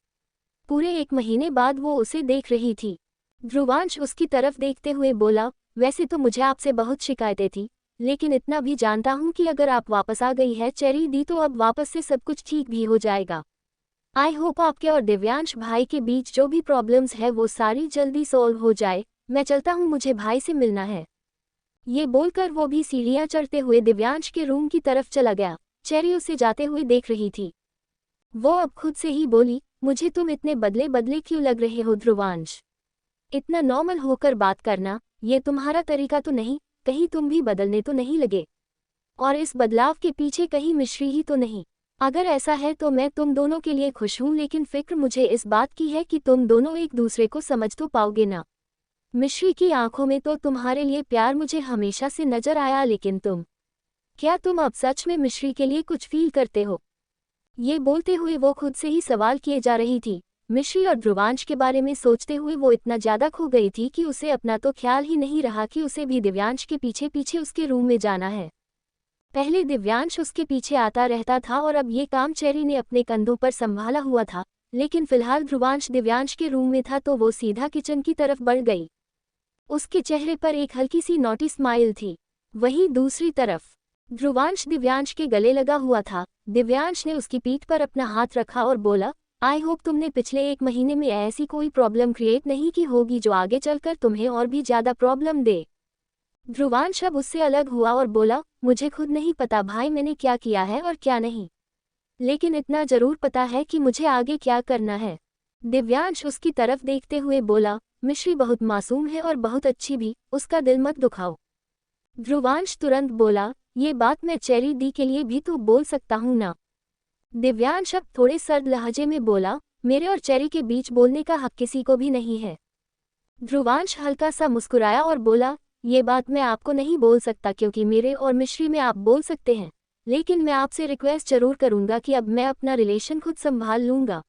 Speaker 1: पूरे 1 महीने बाद वो उसे देख रही थी। ध्रुवांश उसकी तरफ देखते हुए बोला, वैसे तो मुझे आपसे बहुत शिकायतें थी, लेकिन इतना भी जानता हूँ कि अगर आप वापस आ गई है चेरी दी तो अब वापस से सब कुछ ठीक भी हो जाएगा। आई होप आपके और दिव्यांश भाई के बीच जो भी प्रॉब्लम्स है वो सारी जल्दी सॉल्व हो जाए। मैं चलता हूँ, मुझे भाई से मिलना है। ये बोलकर वो भी सीढ़ियाँ चढ़ते हुए दिव्यांश के रूम की तरफ चला गया। चेरी उसे जाते हुए देख रही थी। वो अब खुद से ही बोली, मुझे तुम इतने बदले बदले क्यों लग रहे हो ध्रुवांश? इतना नॉर्मल होकर बात करना, ये तुम्हारा तरीका तो नहीं। कहीं तुम भी बदलने तो नहीं लगे? और इस बदलाव के पीछे कहीं मिश्री ही तो नहीं? अगर ऐसा है तो मैं तुम दोनों के लिए खुश हूँ, लेकिन फिक्र मुझे इस बात की है कि तुम दोनों एक दूसरे को समझ तो पाओगे ना। मिश्री की आंखों में तो तुम्हारे लिए प्यार मुझे हमेशा से नजर आया, लेकिन क्या तुम अब सच में मिश्री के लिए कुछ फील करते हो? ये बोलते हुए वो खुद से ही सवाल किए जा रही थी। मिश्री और ध्रुवांश के बारे में सोचते हुए वो इतना ज्यादा खो गई थी कि उसे अपना तो ख्याल ही नहीं रहा कि उसे भी दिव्यांश के पीछे पीछे उसके रूम में जाना है। पहले दिव्यांश उसके पीछे आता रहता था और अब ये काम चेरी ने अपने कंधों पर संभाला हुआ था, लेकिन फिलहाल ध्रुवांश दिव्यांश के रूम में था तो वो सीधा किचन की तरफ बढ़ गई। उसके चेहरे पर एक हल्की सी नॉटी स्माइल थी। वहीं दूसरी तरफ ध्रुवांश दिव्यांश के गले लगा हुआ था। दिव्यांश ने उसकी पीठ पर अपना हाथ रखा और बोला, आई होप तुमने पिछले 1 महीने में ऐसी कोई प्रॉब्लम क्रिएट नहीं की होगी जो आगे चलकर तुम्हें और भी ज्यादा प्रॉब्लम दे। ध्रुवांश अब उससे अलग हुआ और बोला, मुझे खुद नहीं पता भाई मैंने क्या किया है और क्या नहीं, लेकिन इतना जरूर पता है कि मुझे आगे क्या करना है। दिव्यांश उसकी तरफ देखते हुए बोला, मिश्री बहुत मासूम है और बहुत अच्छी भी, उसका दिल मत दुखाओ। ध्रुवांश तुरंत बोला, ये बात मैं चेरी दी के लिए भी तो बोल सकता हूँ ना। दिव्यांश अब थोड़े सर्द लहजे में बोला, मेरे और चेरी के बीच बोलने का हक किसी को भी नहीं है। ध्रुवांश हल्का सा मुस्कुराया और बोला, ये बात मैं आपको नहीं बोल सकता क्योंकि मेरे और मिश्री में आप बोल सकते हैं, लेकिन मैं आपसे रिक्वेस्ट जरूर करूंगा कि अब मैं अपना रिलेशन खुद संभाल लूंगा।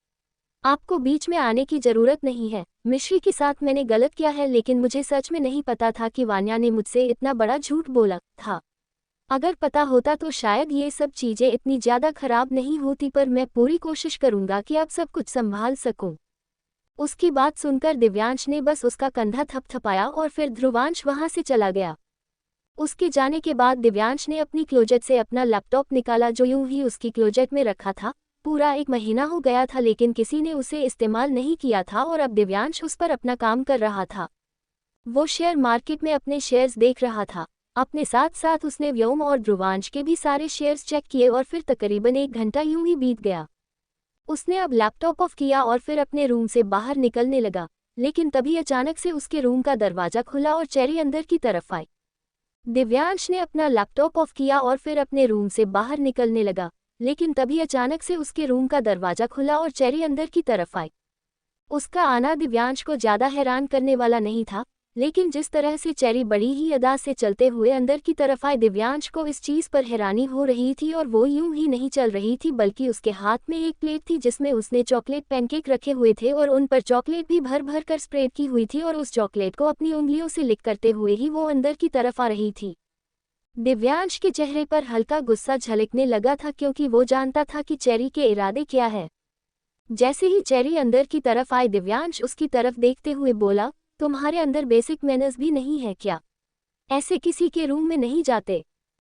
Speaker 1: आपको बीच में आने की जरूरत नहीं है। मिश्री के साथ मैंने गलत किया है, लेकिन मुझे सच में नहीं पता था कि वान्या ने मुझसे इतना बड़ा झूठ बोला था। अगर पता होता तो शायद ये सब चीजें इतनी ज्यादा खराब नहीं होती, पर मैं पूरी कोशिश करूंगा कि अब सब कुछ संभाल सकूं। उसकी बात सुनकर दिव्यांश ने बस उसका कंधा थपथपाया और फिर ध्रुवांश वहां से चला गया। उसके जाने के बाद दिव्यांश ने अपनी क्लोजेट से अपना लैपटॉप निकाला जो यूं ही उसकी क्लोजेट में रखा था। पूरा 1 महीना हो गया था लेकिन किसी ने उसे इस्तेमाल नहीं किया था और अब दिव्यांश उस पर अपना काम कर रहा था। वो शेयर मार्केट में अपने शेयर्स देख रहा था। अपने साथ साथ उसने व्योम और ध्रुवांश के भी सारे शेयर्स चेक किए और फिर तकरीबन 1 घंटा यूं ही बीत गया। उसने अब लैपटॉप ऑफ किया और फिर अपने रूम से बाहर निकलने लगा, लेकिन तभी अचानक से उसके रूम का दरवाजा खुला और चेरी अंदर की तरफ आई। दिव्यांश ने अपना लैपटॉप ऑफ किया और फिर अपने रूम से बाहर निकलने लगा, लेकिन तभी अचानक से उसके रूम का दरवाजा खुला और चेरी अंदर की तरफ आई। उसका आना दिव्यांश को ज्यादा हैरान करने वाला नहीं था, लेकिन जिस तरह से चेरी बड़ी ही अदा से चलते हुए अंदर की तरफ आए, दिव्यांश को इस चीज पर हैरानी हो रही थी। और वो यूं ही नहीं चल रही थी, बल्कि उसके हाथ में एक प्लेट थी जिसमें उसने चॉकलेट पैनकेक रखे हुए थे और उन पर चॉकलेट भी भर भर कर स्प्रेड की हुई थी और उस चॉकलेट को अपनी उंगलियों से लिक करते हुए ही वो अंदर की तरफ आ रही थी। दिव्यांश के चेहरे पर हल्का गुस्सा झलकने लगा था क्योंकि वो जानता था कि चेरी के इरादे क्या है। जैसे ही चेरी अंदर की तरफ आए, दिव्यांश उसकी तरफ देखते हुए बोला, तुम्हारे अंदर बेसिक मैनर्स भी नहीं है क्या? ऐसे किसी के रूम में नहीं जाते।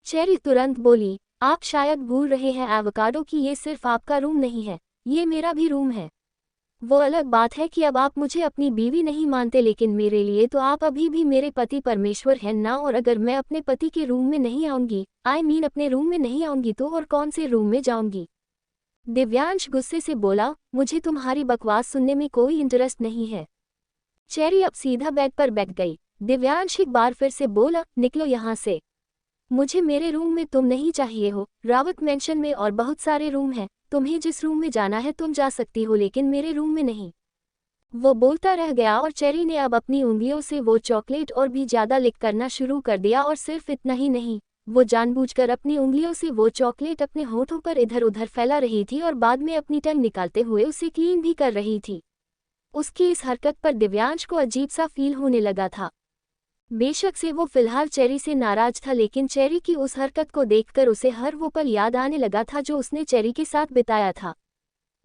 Speaker 1: चेरी तुरंत बोली, आप शायद भूल रहे हैं एवोकाडो कि ये सिर्फ आपका रूम नहीं है, ये मेरा भी रूम है। वो अलग बात है कि अब आप मुझे अपनी बीवी नहीं मानते, लेकिन मेरे लिए तो आप अभी भी मेरे पति परमेश्वर हैं ना। और अगर मैं अपने पति के रूम में नहीं आऊंगी, अपने रूम में नहीं आऊंगी, तो और कौन से रूम में जाऊंगी? दिव्यांश गुस्से से बोला, मुझे तुम्हारी बकवास सुनने में कोई इंटरेस्ट नहीं है। चेरी अब सीधा बेड पर बैठ गई। दिव्यांश एक बार फिर से बोला, निकलो यहाँ से, मुझे मेरे रूम में तुम नहीं चाहिए हो। रावत मेंशन में और बहुत सारे रूम हैं, तुम्हें जिस रूम में जाना है तुम जा सकती हो, लेकिन मेरे रूम में नहीं। वो बोलता रह गया और चेरी ने अब अपनी उंगलियों से वो चॉकलेट और भी ज्यादा लिक करना शुरू कर दिया। और सिर्फ इतना ही नहीं, वो जानबूझकर अपनी उंगलियों से वो चॉकलेट अपने होठों पर इधर उधर फैला रही थी और बाद में अपनी टंग निकालते हुए उसे क्लीन भी कर रही थी। उसकी इस हरकत पर दिव्यांश को अजीब सा फील होने लगा था। बेशक से वो फिलहाल चेरी से नाराज था, लेकिन चेरी की उस हरकत को देखकर उसे हर वो पल याद आने लगा था जो उसने चेरी के साथ बिताया था।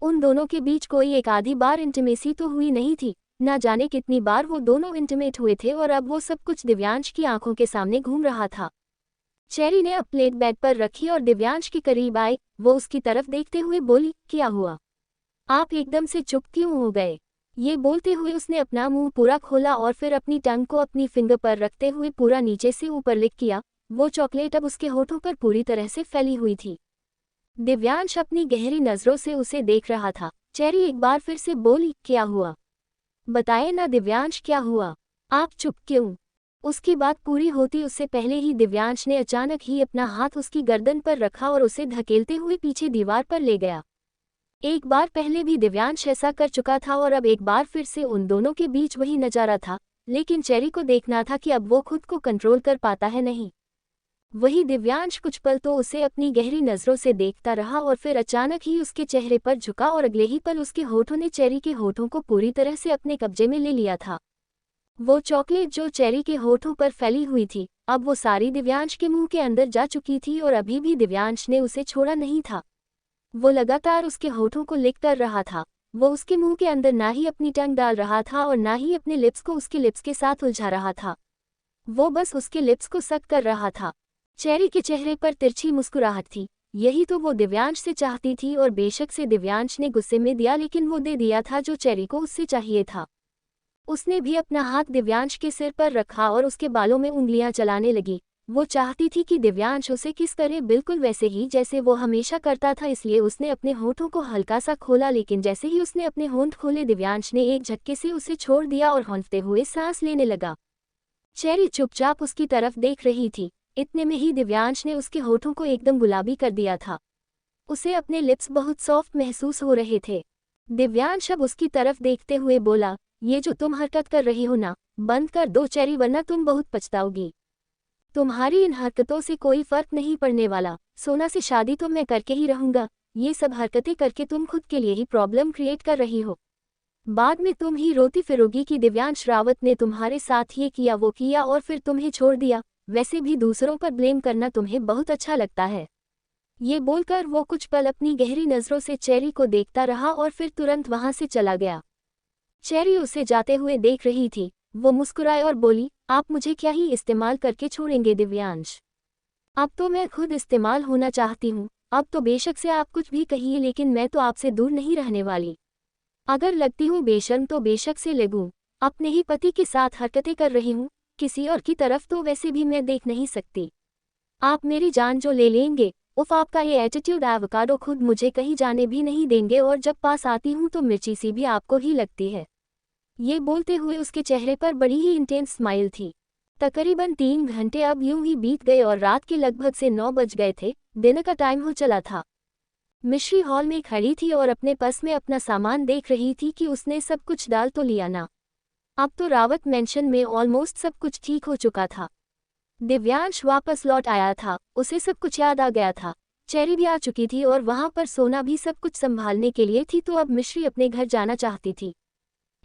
Speaker 1: उन दोनों के बीच कोई एक आधी बार इंटीमेसी तो हुई नहीं थी, ना जाने कितनी बार वो दोनों इंटीमेट हुए थे और अब वो सब कुछ दिव्यांश की आंखों के सामने घूम रहा था। चेरी ने अब प्लेट बेड पर रखी और दिव्यांश के करीब आई। वो उसकी तरफ देखते हुए बोली, क्या हुआ? आप एकदम से चुप क्यों हो गए? ये बोलते हुए उसने अपना मुंह पूरा खोला और फिर अपनी टंग को अपनी फिंगर पर रखते हुए पूरा नीचे से ऊपर लिक किया। वो चॉकलेट अब उसके होठों पर पूरी तरह से फैली हुई थी। दिव्यांश अपनी गहरी नजरों से उसे देख रहा था। चेरी एक बार फिर से बोली, क्या हुआ? बताए ना दिव्यांश, क्या हुआ? आप चुप क्यों? उसकी बात पूरी होती उससे पहले ही दिव्यांश ने अचानक ही अपना हाथ उसकी गर्दन पर रखा और उसे धकेलते हुए पीछे दीवार पर ले गया। एक बार पहले भी दिव्यांश ऐसा कर चुका था और अब एक बार फिर से उन दोनों के बीच वही नजारा था, लेकिन चेरी को देखना था कि अब वो खुद को कंट्रोल कर पाता है नहीं। वही दिव्यांश कुछ पल तो उसे अपनी गहरी नजरों से देखता रहा और फिर अचानक ही उसके चेहरे पर झुका और अगले ही पल उसके होठों ने चेरी के होठों को पूरी तरह से अपने कब्जे में ले लिया था। वो चॉकलेट जो चेरी के होठों पर फैली हुई थी, अब वो सारी दिव्यांश के मुंह के अंदर जा चुकी थी और अभी भी दिव्यांश ने उसे छोड़ा नहीं था। वो लगातार उसके होठों को लिक कर रहा था। वो उसके मुंह के अंदर ना ही अपनी टंग डाल रहा था और ना ही अपने लिप्स को उसके लिप्स के साथ उलझा रहा था। वो बस उसके लिप्स को सक कर रहा था। चेरी के चेहरे पर तिरछी मुस्कुराहट थी। यही तो वो दिव्यांश से चाहती थी और बेशक से दिव्यांश ने गुस्से में दिया, लेकिन वो दे दिया था जो चेरी को उससे चाहिए था। उसने भी अपना हाथ दिव्यांश के सिर पर रखा और उसके बालों में उंगलियां चलाने लगी। वो चाहती थी कि दिव्यांश उसे किस करे, बिल्कुल वैसे ही जैसे वो हमेशा करता था, इसलिए उसने अपने होठों को हल्का सा खोला, लेकिन जैसे ही उसने अपने होंठ खोले दिव्यांश ने एक झटके से उसे छोड़ दिया और हौंफते हुए सांस लेने लगा। चेरी चुपचाप उसकी तरफ देख रही थी। इतने में ही दिव्यांश ने उसके होठों को एकदम गुलाबी कर दिया था। उसे अपने लिप्स बहुत सॉफ्ट महसूस हो रहे थे। दिव्यांश अब उसकी तरफ देखते हुए बोला, ये जो तुम हरकत कर रही हो ना, बंद कर दो चेरी, वरना तुम बहुत पछताओगी। तुम्हारी इन हरकतों से कोई फर्क नहीं पड़ने वाला। सोना से शादी तो मैं करके ही रहूंगा। ये सब हरकतें करके तुम खुद के लिए ही प्रॉब्लम क्रिएट कर रही हो। बाद में तुम ही रोती फिरोगी कि दिव्यांश रावत ने तुम्हारे साथ ये किया वो किया और फिर तुम्हें छोड़ दिया। वैसे भी दूसरों पर ब्लेम करना तुम्हें बहुत अच्छा लगता है। ये बोलकर वो कुछ पल अपनी गहरी नजरों से चेरी को देखता रहा और फिर तुरंत वहां से चला गया। चेरी उसे जाते हुए देख रही थी। वो मुस्कुराए और बोली, आप मुझे क्या ही इस्तेमाल करके छोड़ेंगे दिव्यांश? अब तो मैं खुद इस्तेमाल होना चाहती हूँ। अब तो बेशक से आप कुछ भी कहिए, लेकिन मैं तो आपसे दूर नहीं रहने वाली। अगर लगती हूँ बेशर्म तो बेशक से लगूं। अपने ही पति के साथ हरकतें कर रही हूँ, किसी और की तरफ तो वैसे भी मैं देख नहीं सकती। आप मेरी जान जो ले लेंगे। उफ, आपका ये एटीट्यूड, एवोकाडो खुद मुझे कहीं जाने भी नहीं देंगे और जब पास आती हूँ तो मिर्ची सी भी आपको ही लगती है। ये बोलते हुए उसके चेहरे पर बड़ी ही इंटेंस स्माइल थी। तकरीबन 3 घंटे अब यूं ही बीत गए और रात के लगभग से 9 बज गए थे। दिन का टाइम हो चला था। मिश्री हॉल में खड़ी थी और अपने पर्स में अपना सामान देख रही थी कि उसने सब कुछ डाल तो लिया ना। अब तो रावत मेंशन में ऑलमोस्ट सब कुछ ठीक हो चुका था। दिव्यांश वापस लौट आया था। उसे सब कुछ याद आ गया था। चेरी भी आ चुकी थी और वहां पर सोना भी सब कुछ संभालने के लिए थी, तो अब मिश्री अपने घर जाना चाहती थी।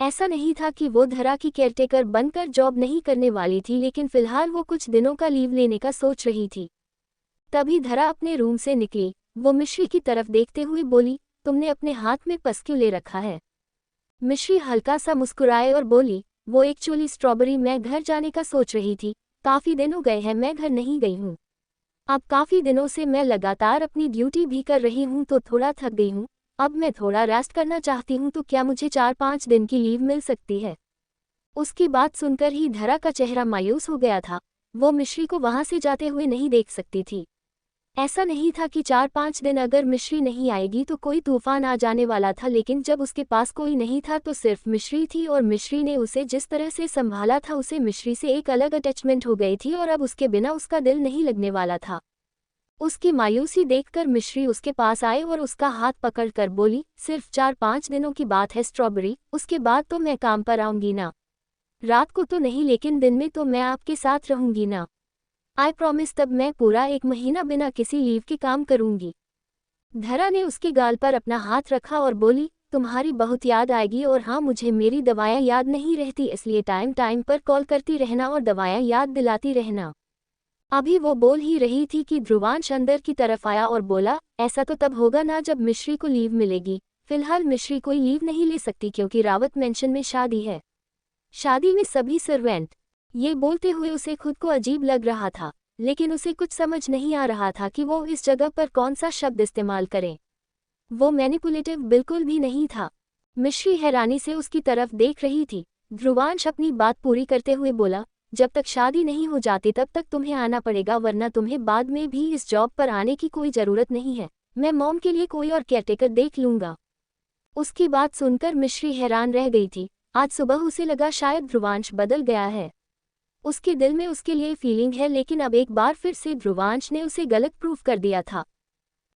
Speaker 1: ऐसा नहीं था कि वो धरा की केयरटेकर बनकर जॉब नहीं करने वाली थी, लेकिन फिलहाल वो कुछ दिनों का लीव लेने का सोच रही थी। तभी धरा अपने रूम से निकली। वो मिश्री की तरफ देखते हुए बोली, तुमने अपने हाथ में पर्स क्यों ले रखा है? मिश्री हल्का सा मुस्कुराए और बोली, वो एक्चुअली स्ट्रॉबेरी, मैं घर जाने का सोच रही थी। काफी दिन हो गए हैं मैं घर नहीं गई हूँ। अब काफी दिनों से मैं लगातार अपनी ड्यूटी भी कर रही हूँ तो थोड़ा थक गई हूँ। अब मैं थोड़ा रेस्ट करना चाहती हूँ, तो क्या मुझे 4-5 दिन की लीव मिल सकती है? उसकी बात सुनकर ही धरा का चेहरा मायूस हो गया था। वो मिश्री को वहां से जाते हुए नहीं देख सकती थी। ऐसा नहीं था कि 4-5 दिन अगर मिश्री नहीं आएगी तो कोई तूफान आ जाने वाला था, लेकिन जब उसके पास कोई नहीं था तो सिर्फ मिश्री थी और मिश्री ने उसे जिस तरह से संभाला था, उसे मिश्री से एक अलग अटैचमेंट हो गई थी और अब उसके बिना उसका दिल नहीं लगने वाला था। उसकी मायूसी देखकर मिश्री उसके पास आए और उसका हाथ पकड़कर बोली, सिर्फ 4-5 दिनों की बात है स्ट्रॉबेरी, उसके बाद तो मैं काम पर आऊंगी ना। रात को तो नहीं, लेकिन दिन में तो मैं आपके साथ रहूंगी ना। आई प्रॉमिस, तब मैं पूरा 1 महीना बिना किसी लीव के काम करूंगी। धरा ने उसके गाल पर अपना हाथ रखा और बोली, तुम्हारी बहुत याद आएगी और हाँ, मुझे मेरी दवाएं याद नहीं रहती, इसलिए टाइम टाइम पर कॉल करती रहना और दवाएं याद दिलाती रहना। अभी वो बोल ही रही थी कि ध्रुवांश अंदर की तरफ आया और बोला, ऐसा तो तब होगा ना जब मिश्री को लीव मिलेगी। फिलहाल मिश्री कोई लीव नहीं ले सकती क्योंकि रावत मेंशन में शादी है। शादी में सभी सर्वेंट। ये बोलते हुए उसे खुद को अजीब लग रहा था, लेकिन उसे कुछ समझ नहीं आ रहा था कि वो इस जगह पर कौन सा शब्द इस्तेमाल करे। वो मैनिपुलेटिव बिल्कुल भी नहीं था। मिश्री हैरानी से उसकी तरफ देख रही थी। ध्रुवांश अपनी बात पूरी करते हुए बोला, जब तक शादी नहीं हो जाती तब तक तुम्हें आना पड़ेगा, वरना तुम्हें बाद में भी इस जॉब पर आने की कोई ज़रूरत नहीं है। मैं मॉम के लिए कोई और केयरटेकर देख लूँगा। उसकी बात सुनकर मिश्री हैरान रह गई थी। आज सुबह उसे लगा शायद ध्रुवांश बदल गया है। उसके दिल में उसके लिए फीलिंग है, लेकिन अब एक बार फिर से ध्रुवांश ने उसे गलत प्रूफ कर दिया था।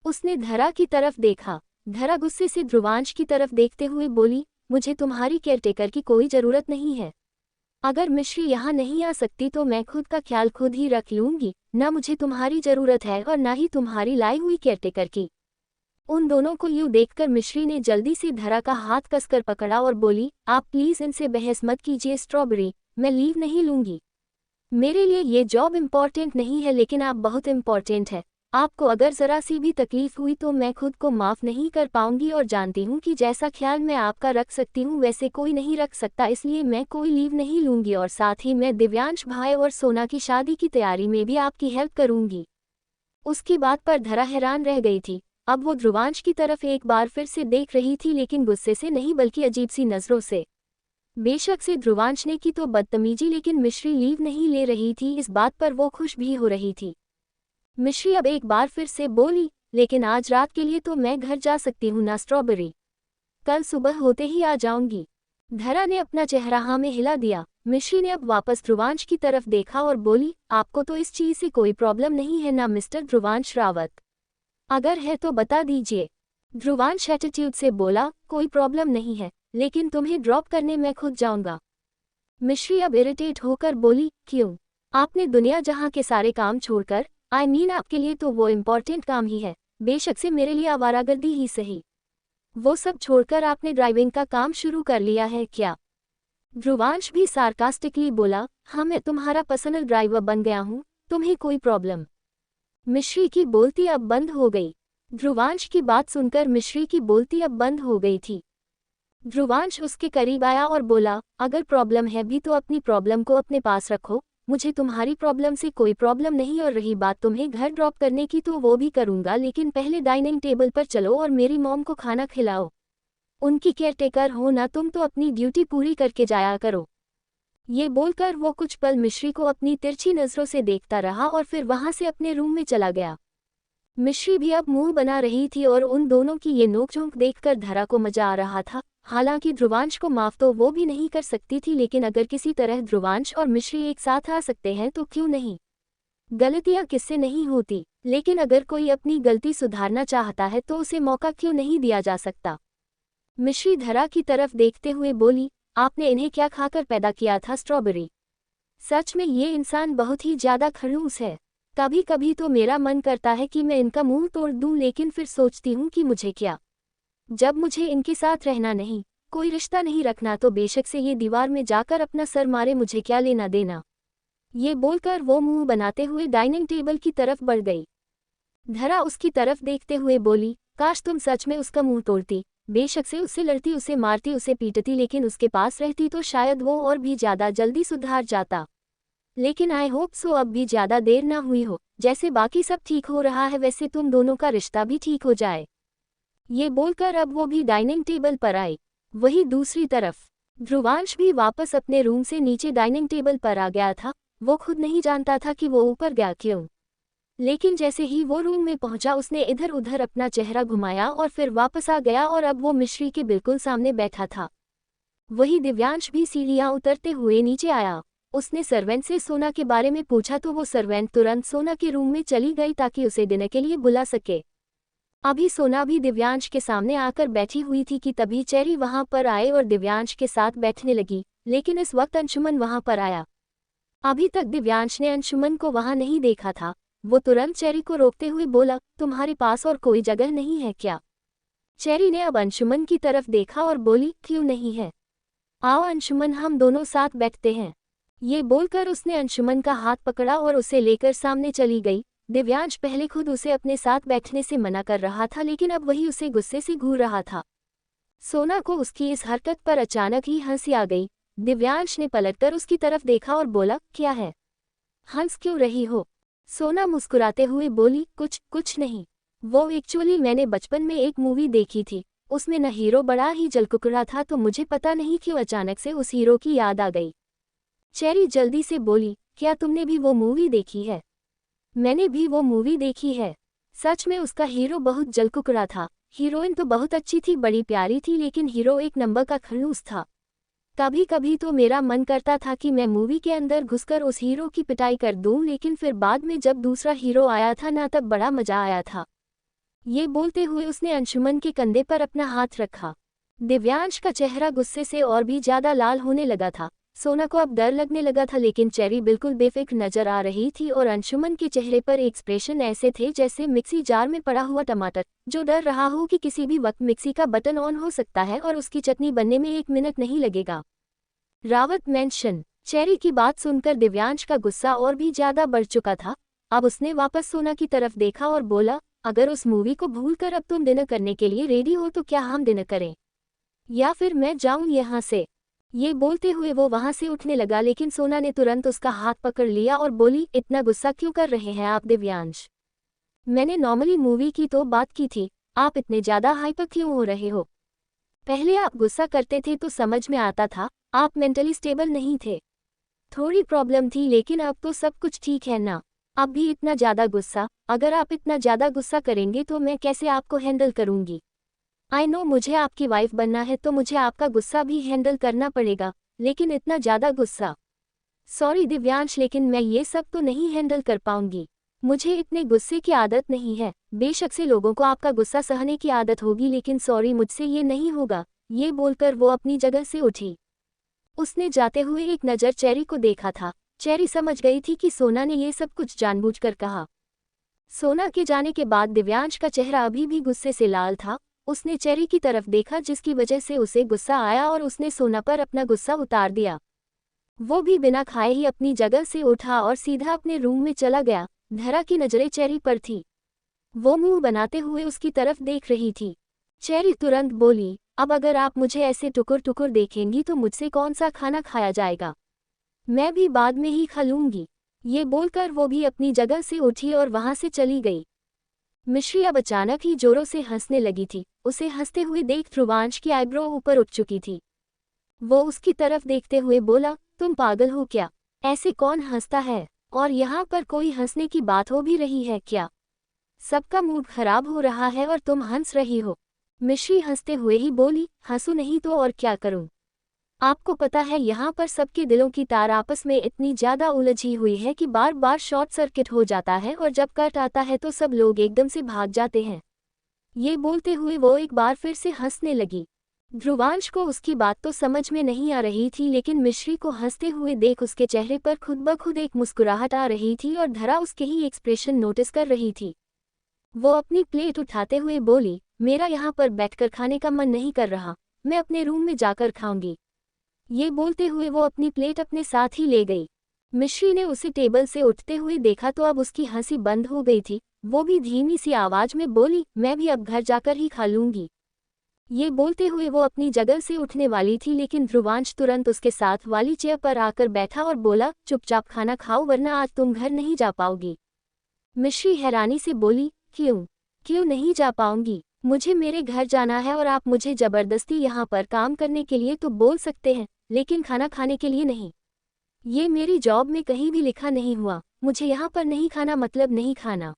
Speaker 1: उसने धरा की तरफ देखा। धरा गुस्से से ध्रुवांश की तरफ देखते हुए बोली, मुझे तुम्हारी केयरटेकर की कोई ज़रूरत नहीं है। अगर मिश्री यहाँ नहीं आ सकती तो मैं खुद का ख्याल खुद ही रख लूंगी, न मुझे तुम्हारी जरूरत है और न ही तुम्हारी लाई हुई केयरटेकर की। उन दोनों को यूं देखकर मिश्री ने जल्दी से धरा का हाथ कसकर पकड़ा और बोली, आप प्लीज इनसे बहस मत कीजिए स्ट्रॉबेरी, मैं लीव नहीं लूंगी। मेरे लिए ये जॉब इम्पॉर्टेंट नहीं है लेकिन आप बहुत इम्पॉर्टेंट है। आपको अगर जरा सी भी तकलीफ हुई तो मैं खुद को माफ नहीं कर पाऊंगी और जानती हूँ कि जैसा ख्याल मैं आपका रख सकती हूँ वैसे कोई नहीं रख सकता, इसलिए मैं कोई लीव नहीं लूंगी और साथ ही मैं दिव्यांश भाई और सोना की शादी की तैयारी में भी आपकी हेल्प करूंगी। उसकी बात पर धरा हैरान रह गई थी। अब वो ध्रुवांश की तरफ एक बार फिर से देख रही थी लेकिन गुस्से से नहीं बल्कि अजीब सी नजरों से। बेशक से ध्रुवांश ने की तो बदतमीजी लेकिन मिश्री लीव नहीं ले रही थी, इस बात पर वो खुश भी हो रही थी। मिश्री अब एक बार फिर से बोली, लेकिन आज रात के लिए तो मैं घर जा सकती हूँ ना स्ट्रॉबेरी, कल सुबह होते ही आ जाऊंगी। धरा ने अपना चेहरा हाँ में हिला दिया। मिश्री ने अब वापस ध्रुवांश की तरफ देखा और बोली, आपको तो इस चीज से कोई प्रॉब्लम नहीं है ना मिस्टर ध्रुवांश रावत? अगर है तो बता दीजिए। ध्रुवांश एटीट्यूड से बोला, कोई प्रॉब्लम नहीं है, लेकिन तुम्हें ड्रॉप करने मैं खुद जाऊंगा। मिश्री अब इरिटेट होकर बोली, क्यों? आपने दुनिया जहां के सारे काम छोड़कर, आई मीन आपके लिए तो वो इम्पोर्टेंट काम ही है, बेशक से मेरे लिए आवारागर्दी ही सही, वो सब छोड़कर आपने ड्राइविंग का काम शुरू कर लिया है क्या? ध्रुवांश भी सार्कास्टिकली बोला, हाँ मैं तुम्हारा पर्सनल ड्राइवर बन गया हूँ, तुम्हें कोई प्रॉब्लम? मिश्री की बोलती अब बंद हो गई। ध्रुवांश की बात सुनकर मिश्री की बोलती अब बंद हो गई थी। ध्रुवांश उसके करीब आया और बोला, अगर प्रॉब्लम है भी तो अपनी प्रॉब्लम को अपने पास रखो, मुझे तुम्हारी प्रॉब्लम से कोई प्रॉब्लम नहीं, और रही बात तुम्हें घर ड्रॉप करने की तो वो भी करूंगा, लेकिन पहले डाइनिंग टेबल पर चलो और मेरी मॉम को खाना खिलाओ। उनकी केयरटेकर हो ना तुम, तो अपनी ड्यूटी पूरी करके जाया करो। ये बोलकर वो कुछ पल मिश्री को अपनी तिरछी नजरों से देखता रहा और फिर वहां से अपने रूम में चला गया। मिश्री भी अब मुंह बना रही थी और उन दोनों की ये नोकझोंक देखकर धरा को मजा आ रहा था। हालांकि ध्रुवांश को माफ तो वो भी नहीं कर सकती थी, लेकिन अगर किसी तरह ध्रुवांश और मिश्री एक साथ आ सकते हैं तो क्यों नहीं। गलतियां किससे नहीं होती, लेकिन अगर कोई अपनी गलती सुधारना चाहता है तो उसे मौका क्यों नहीं दिया जा सकता। मिश्री धरा की तरफ देखते हुए बोली, आपने इन्हें क्या खाकर पैदा किया था स्ट्रॉबेरी? सच में ये इंसान बहुत ही ज्यादा खड़ूस है। कभी कभी तो मेरा मन करता है कि मैं इनका मुंह तोड़ दूं, लेकिन फिर सोचती हूँ कि मुझे क्या, जब मुझे इनके साथ रहना नहीं, कोई रिश्ता नहीं रखना, तो बेशक से ये दीवार में जाकर अपना सर मारे, मुझे क्या लेना देना। ये बोलकर वो मुंह बनाते हुए डाइनिंग टेबल की तरफ बढ़ गई। धरा उसकी तरफ देखते हुए बोली, काश तुम सच में उसका मुंह तोड़ती, बेशक से उससे लड़ती, उसे मारती, उसे पीटती, लेकिन उसके पास रहती तो शायद वो और भी ज्यादा जल्दी सुधार जाता। लेकिन आई होप सो अब भी ज्यादा देर ना हुई हो, जैसे बाकी सब ठीक हो रहा है वैसे तुम दोनों का रिश्ता भी ठीक हो जाए। ये बोलकर अब वो भी डाइनिंग टेबल पर आई। वही दूसरी तरफ ध्रुवांश भी वापस अपने रूम से नीचे डाइनिंग टेबल पर आ गया था। वो खुद नहीं जानता था कि वो ऊपर गया क्यों, लेकिन जैसे ही वो रूम में पहुंचा उसने इधर उधर अपना चेहरा घुमाया और फिर वापस आ गया और अब वो मिश्री के बिल्कुल सामने बैठा था। वही दिव्यांश भी सीढ़ियां उतरते हुए नीचे आया। उसने सर्वेंट से सोना के बारे में पूछा तो वो सर्वेंट तुरंत सोना के रूम में चली गई ताकि उसे डिनर के लिए बुला सके। अभी सोना भी दिव्यांश के सामने आकर बैठी हुई थी कि तभी चेरी वहां पर आए और दिव्यांश के साथ बैठने लगी, लेकिन इस वक्त अंशुमन वहां पर आया। अभी तक दिव्यांश ने अंशुमन को वहां नहीं देखा था। वो तुरंत चेरी को रोकते हुए बोला, तुम्हारे पास और कोई जगह नहीं है क्या? चेरी ने अब अंशुमन की तरफ देखा और बोली, क्यों नहीं है, आओ अंशुमन हम दोनों साथ बैठते हैं। ये बोलकर उसने अंशुमन का हाथ पकड़ा और उसे लेकर सामने चली गई। दिव्यांश पहले खुद उसे अपने साथ बैठने से मना कर रहा था, लेकिन अब वही उसे गुस्से से घूर रहा था। सोना को उसकी इस हरकत पर अचानक ही हंसी आ गई। दिव्यांश ने पलटकर उसकी तरफ देखा और बोला, क्या है, हंस क्यों रही हो? सोना मुस्कुराते हुए बोली, कुछ नहीं। वो एक्चुअली मैंने बचपन में एक मूवी देखी थी, उसमें न हीरो बड़ा ही जलकुकड़ा था, तो मुझे पता नहीं क्यों अचानक से उस हीरो की याद आ गई। चेरी जल्दी से बोली, क्या तुमने भी वो मूवी देखी है? मैंने भी वो मूवी देखी है। सच में उसका हीरो बहुत जलकुकड़ा था। हीरोइन तो बहुत अच्छी थी, बड़ी प्यारी थी, लेकिन हीरो एक नंबर का खड़ूस था। कभी कभी तो मेरा मन करता था कि मैं मूवी के अंदर घुसकर उस हीरो की पिटाई कर दूं, लेकिन फिर बाद में जब दूसरा हीरो आया था ना, तब बड़ा मजा आया था। ये बोलते हुए उसने अंशुमन के कंधे पर अपना हाथ रखा। दिव्यांश का चेहरा गुस्से से और भी ज्यादा लाल होने लगा था। सोना को अब डर लगने लगा था, लेकिन चेरी बिल्कुल बेफिक्र नजर आ रही थी और अंशुमन के चेहरे पर एक्सप्रेशन ऐसे थे जैसे मिक्सी जार में पड़ा हुआ टमाटर, जो डर रहा हो कि किसी भी वक्त मिक्सी का बटन ऑन हो सकता है और उसकी चटनी बनने में 1 मिनट नहीं लगेगा। रावत मेंशन। चेरी की बात सुनकर दिव्यांश का गुस्सा और भी ज्यादा बढ़ चुका था। अब उसने वापस सोना की तरफ देखा और बोला, अगर उस मूवी को भूलकर अब तुम डिनर करने के लिए रेडी हो तो क्या हम डिनर करें, या फिर मैं जाऊं यहाँ से। ये बोलते हुए वो वहां से उठने लगा, लेकिन सोना ने तुरंत उसका हाथ पकड़ लिया और बोली, इतना गुस्सा क्यों कर रहे हैं आप दिव्यांश? मैंने नॉर्मली मूवी की तो बात की थी, आप इतने ज्यादा हाइपर क्यों हो रहे हो? पहले आप गुस्सा करते थे तो समझ में आता था, आप मेंटली स्टेबल नहीं थे। थोड़ी प्रॉब्लम थी, लेकिन अब तो सब कुछ ठीक है ना? अब भी इतना ज्यादा गुस्सा? अगर आप इतना ज्यादा गुस्सा करेंगे तो मैं कैसे आपको हैंडल करूंगी? आई नो मुझे आपकी वाइफ बनना है तो मुझे आपका गुस्सा भी हैंडल करना पड़ेगा, लेकिन इतना ज्यादा गुस्सा? सॉरी दिव्यांश, लेकिन मैं ये सब तो नहीं हैंडल कर पाऊंगी। मुझे इतने गुस्से की आदत नहीं है। बेशक से लोगों को आपका गुस्सा सहने की आदत होगी, लेकिन सॉरी मुझसे ये नहीं होगा। ये बोलकर वो अपनी जगह से उठी। उसने जाते हुए एक नज़र चेरी को देखा था। चेरी समझ गई थी कि सोना ने ये सब कुछ जानबूझकर कहा। सोना के जाने के बाद दिव्यांश का चेहरा अभी भी गुस्से से लाल था। उसने चेरी की तरफ देखा, जिसकी वजह से उसे गुस्सा आया और उसने सोना पर अपना गुस्सा उतार दिया। वो भी बिना खाए ही अपनी जगह से उठा और सीधा अपने रूम में चला गया। धरा की नजरें चेरी पर थी। वो मुंह बनाते हुए उसकी तरफ देख रही थी। चेरी तुरंत बोली, अब अगर आप मुझे ऐसे टुकुर टुकुर देखेंगी तो मुझसे कौन सा खाना खाया जाएगा? मैं भी बाद में ही खा लूंगी। ये बोलकर वो भी अपनी जगह से उठी और वहां से चली गई। मिश्री अब अचानक ही जोरों से हंसने लगी थी। उसे हंसते हुए देख ध्रुवांश की आईब्रो ऊपर उठ चुकी थी। वो उसकी तरफ देखते हुए बोला, तुम पागल हो क्या? ऐसे कौन हंसता है? और यहाँ पर कोई हंसने की बात हो भी रही है क्या? सबका मूड खराब हो रहा है और तुम हंस रही हो। मिश्री हंसते हुए ही बोली, हंसू नहीं तो और क्या करूं? आपको पता है यहाँ पर सबके दिलों की तार आपस में इतनी ज्यादा उलझी हुई है कि बार बार शॉर्ट सर्किट हो जाता है और जब कट आता है तो सब लोग एकदम से भाग जाते हैं। ये बोलते हुए वो एक बार फिर से हंसने लगी। ध्रुवांश को उसकी बात तो समझ में नहीं आ रही थी, लेकिन मिश्री को हंसते हुए देख उसके चेहरे पर खुद ब खुद एक मुस्कुराहट आ रही थी और धरा उसके ही एक्सप्रेशन नोटिस कर रही थी। वो अपनी प्लेट उठाते हुए बोली, मेरा यहाँ पर बैठकर खाने का मन नहीं कर रहा, मैं अपने रूम में जाकर खाऊंगी। ये बोलते हुए वो अपनी प्लेट अपने साथ ही ले गई। मिश्री ने उसे टेबल से उठते हुए देखा तो अब उसकी हंसी बंद हो गई थी। वो भी धीमी सी आवाज में बोली, मैं भी अब घर जाकर ही खा लूंगी। ये बोलते हुए वो अपनी जगह से उठने वाली थी, लेकिन ध्रुवांश तुरंत उसके साथ वाली चेयर पर आकर बैठा और बोला, चुपचाप खाना खाओ वरना आज तुम घर नहीं जा पाओगी। मिश्री हैरानी से बोली, क्यों नहीं जा पाऊंगी? मुझे मेरे घर जाना है और आप मुझे जबरदस्ती यहाँ पर काम करने के लिए तो बोल सकते हैं, लेकिन खाना खाने के लिए नहीं। ये मेरी जॉब में कहीं भी लिखा नहीं हुआ, मुझे यहाँ पर नहीं खाना मतलब नहीं खाना।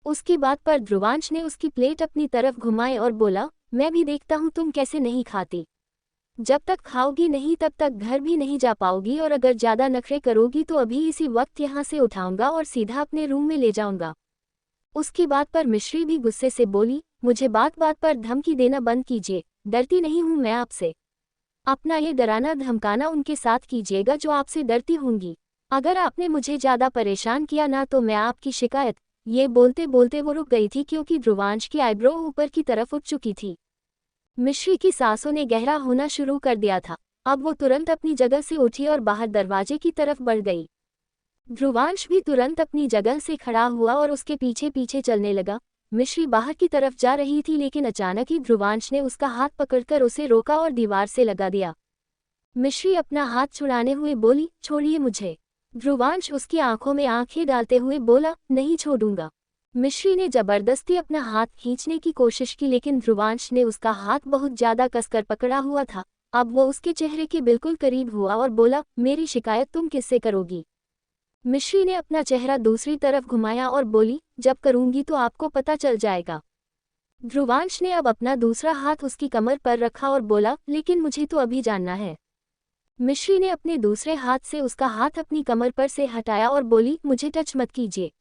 Speaker 1: उसकी बात पर ध्रुवांश ने उसकी प्लेट अपनी तरफ घुमाई और बोला, मैं भी देखता हूँ तुम कैसे नहीं खाती। जब तक खाओगी नहीं तब तक घर भी नहीं जा पाओगी, और अगर ज्यादा नखरे करोगी तो अभी इसी वक्त यहाँ से उठाऊंगा और सीधा अपने रूम में ले जाऊंगा। उसकी बात पर मिश्री भी गुस्से से बोली, मुझे बात बात पर धमकी देना बंद कीजिए, डरती नहीं हूँ मैं आपसे। अपना ये डराना धमकाना उनके साथ कीजिएगा जो आपसे डरती होंगी। अगर आपने मुझे ज्यादा परेशान किया ना तो मैं आपकी शिकायत। ये बोलते बोलते वो रुक गई थी क्योंकि ध्रुवांश की आईब्रो ऊपर की तरफ उठ चुकी थी। मिश्री की सांसों ने गहरा होना शुरू कर दिया था। अब वो तुरंत अपनी जगह से उठी और बाहर दरवाजे की तरफ बढ़ गई। ध्रुवांश भी तुरंत अपनी जगह से खड़ा हुआ और उसके पीछे पीछे चलने लगा। मिश्री बाहर की तरफ जा रही थी, लेकिन अचानक ही ध्रुवांश ने उसका हाथ पकड़कर उसे रोका और दीवार से लगा दिया। मिश्री अपना हाथ छुड़ाने हुए बोली, छोड़िए मुझे। ध्रुवांश उसकी आंखों में आंखें डालते हुए बोला, नहीं छोड़ूंगा। मिश्री ने जबरदस्ती अपना हाथ खींचने की कोशिश की, लेकिन ध्रुवांश ने उसका हाथ बहुत ज्यादा कसकर पकड़ा हुआ था। अब वो उसके चेहरे के बिल्कुल करीब हुआ और बोला, मेरी शिकायत तुम किससे करोगी? मिश्री ने अपना चेहरा दूसरी तरफ घुमाया और बोली, जब करूंगी तो आपको पता चल जाएगा। ध्रुवांश ने अब अपना दूसरा हाथ उसकी कमर पर रखा और बोला, लेकिन मुझे तो अभी जानना है। मिश्री ने अपने दूसरे हाथ से उसका हाथ अपनी कमर पर से हटाया और बोली, मुझे टच मत कीजिए।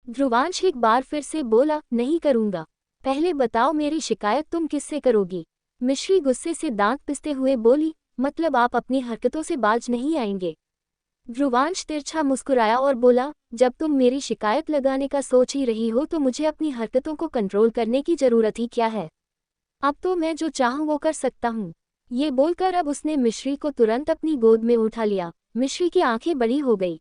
Speaker 1: ध्रुवांश एक बार फिर से बोला, नहीं करूंगा। पहले बताओ मेरी शिकायत तुम किससे करोगी? मिश्री गुस्से से दांत पिसते हुए बोली, मतलब आप अपनी हरकतों से बाज नहीं आएंगे। ध्रुवांश तिरछा मुस्कुराया और बोला, जब तुम मेरी शिकायत लगाने का सोच ही रही हो तो मुझे अपनी हरकतों को कंट्रोल करने की जरूरत ही क्या है। अब तो मैं जो चाहूं वो कर सकता हूं। ये बोलकर अब उसने मिश्री को तुरंत अपनी गोद में उठा लिया। मिश्री की आंखें बड़ी हो गई।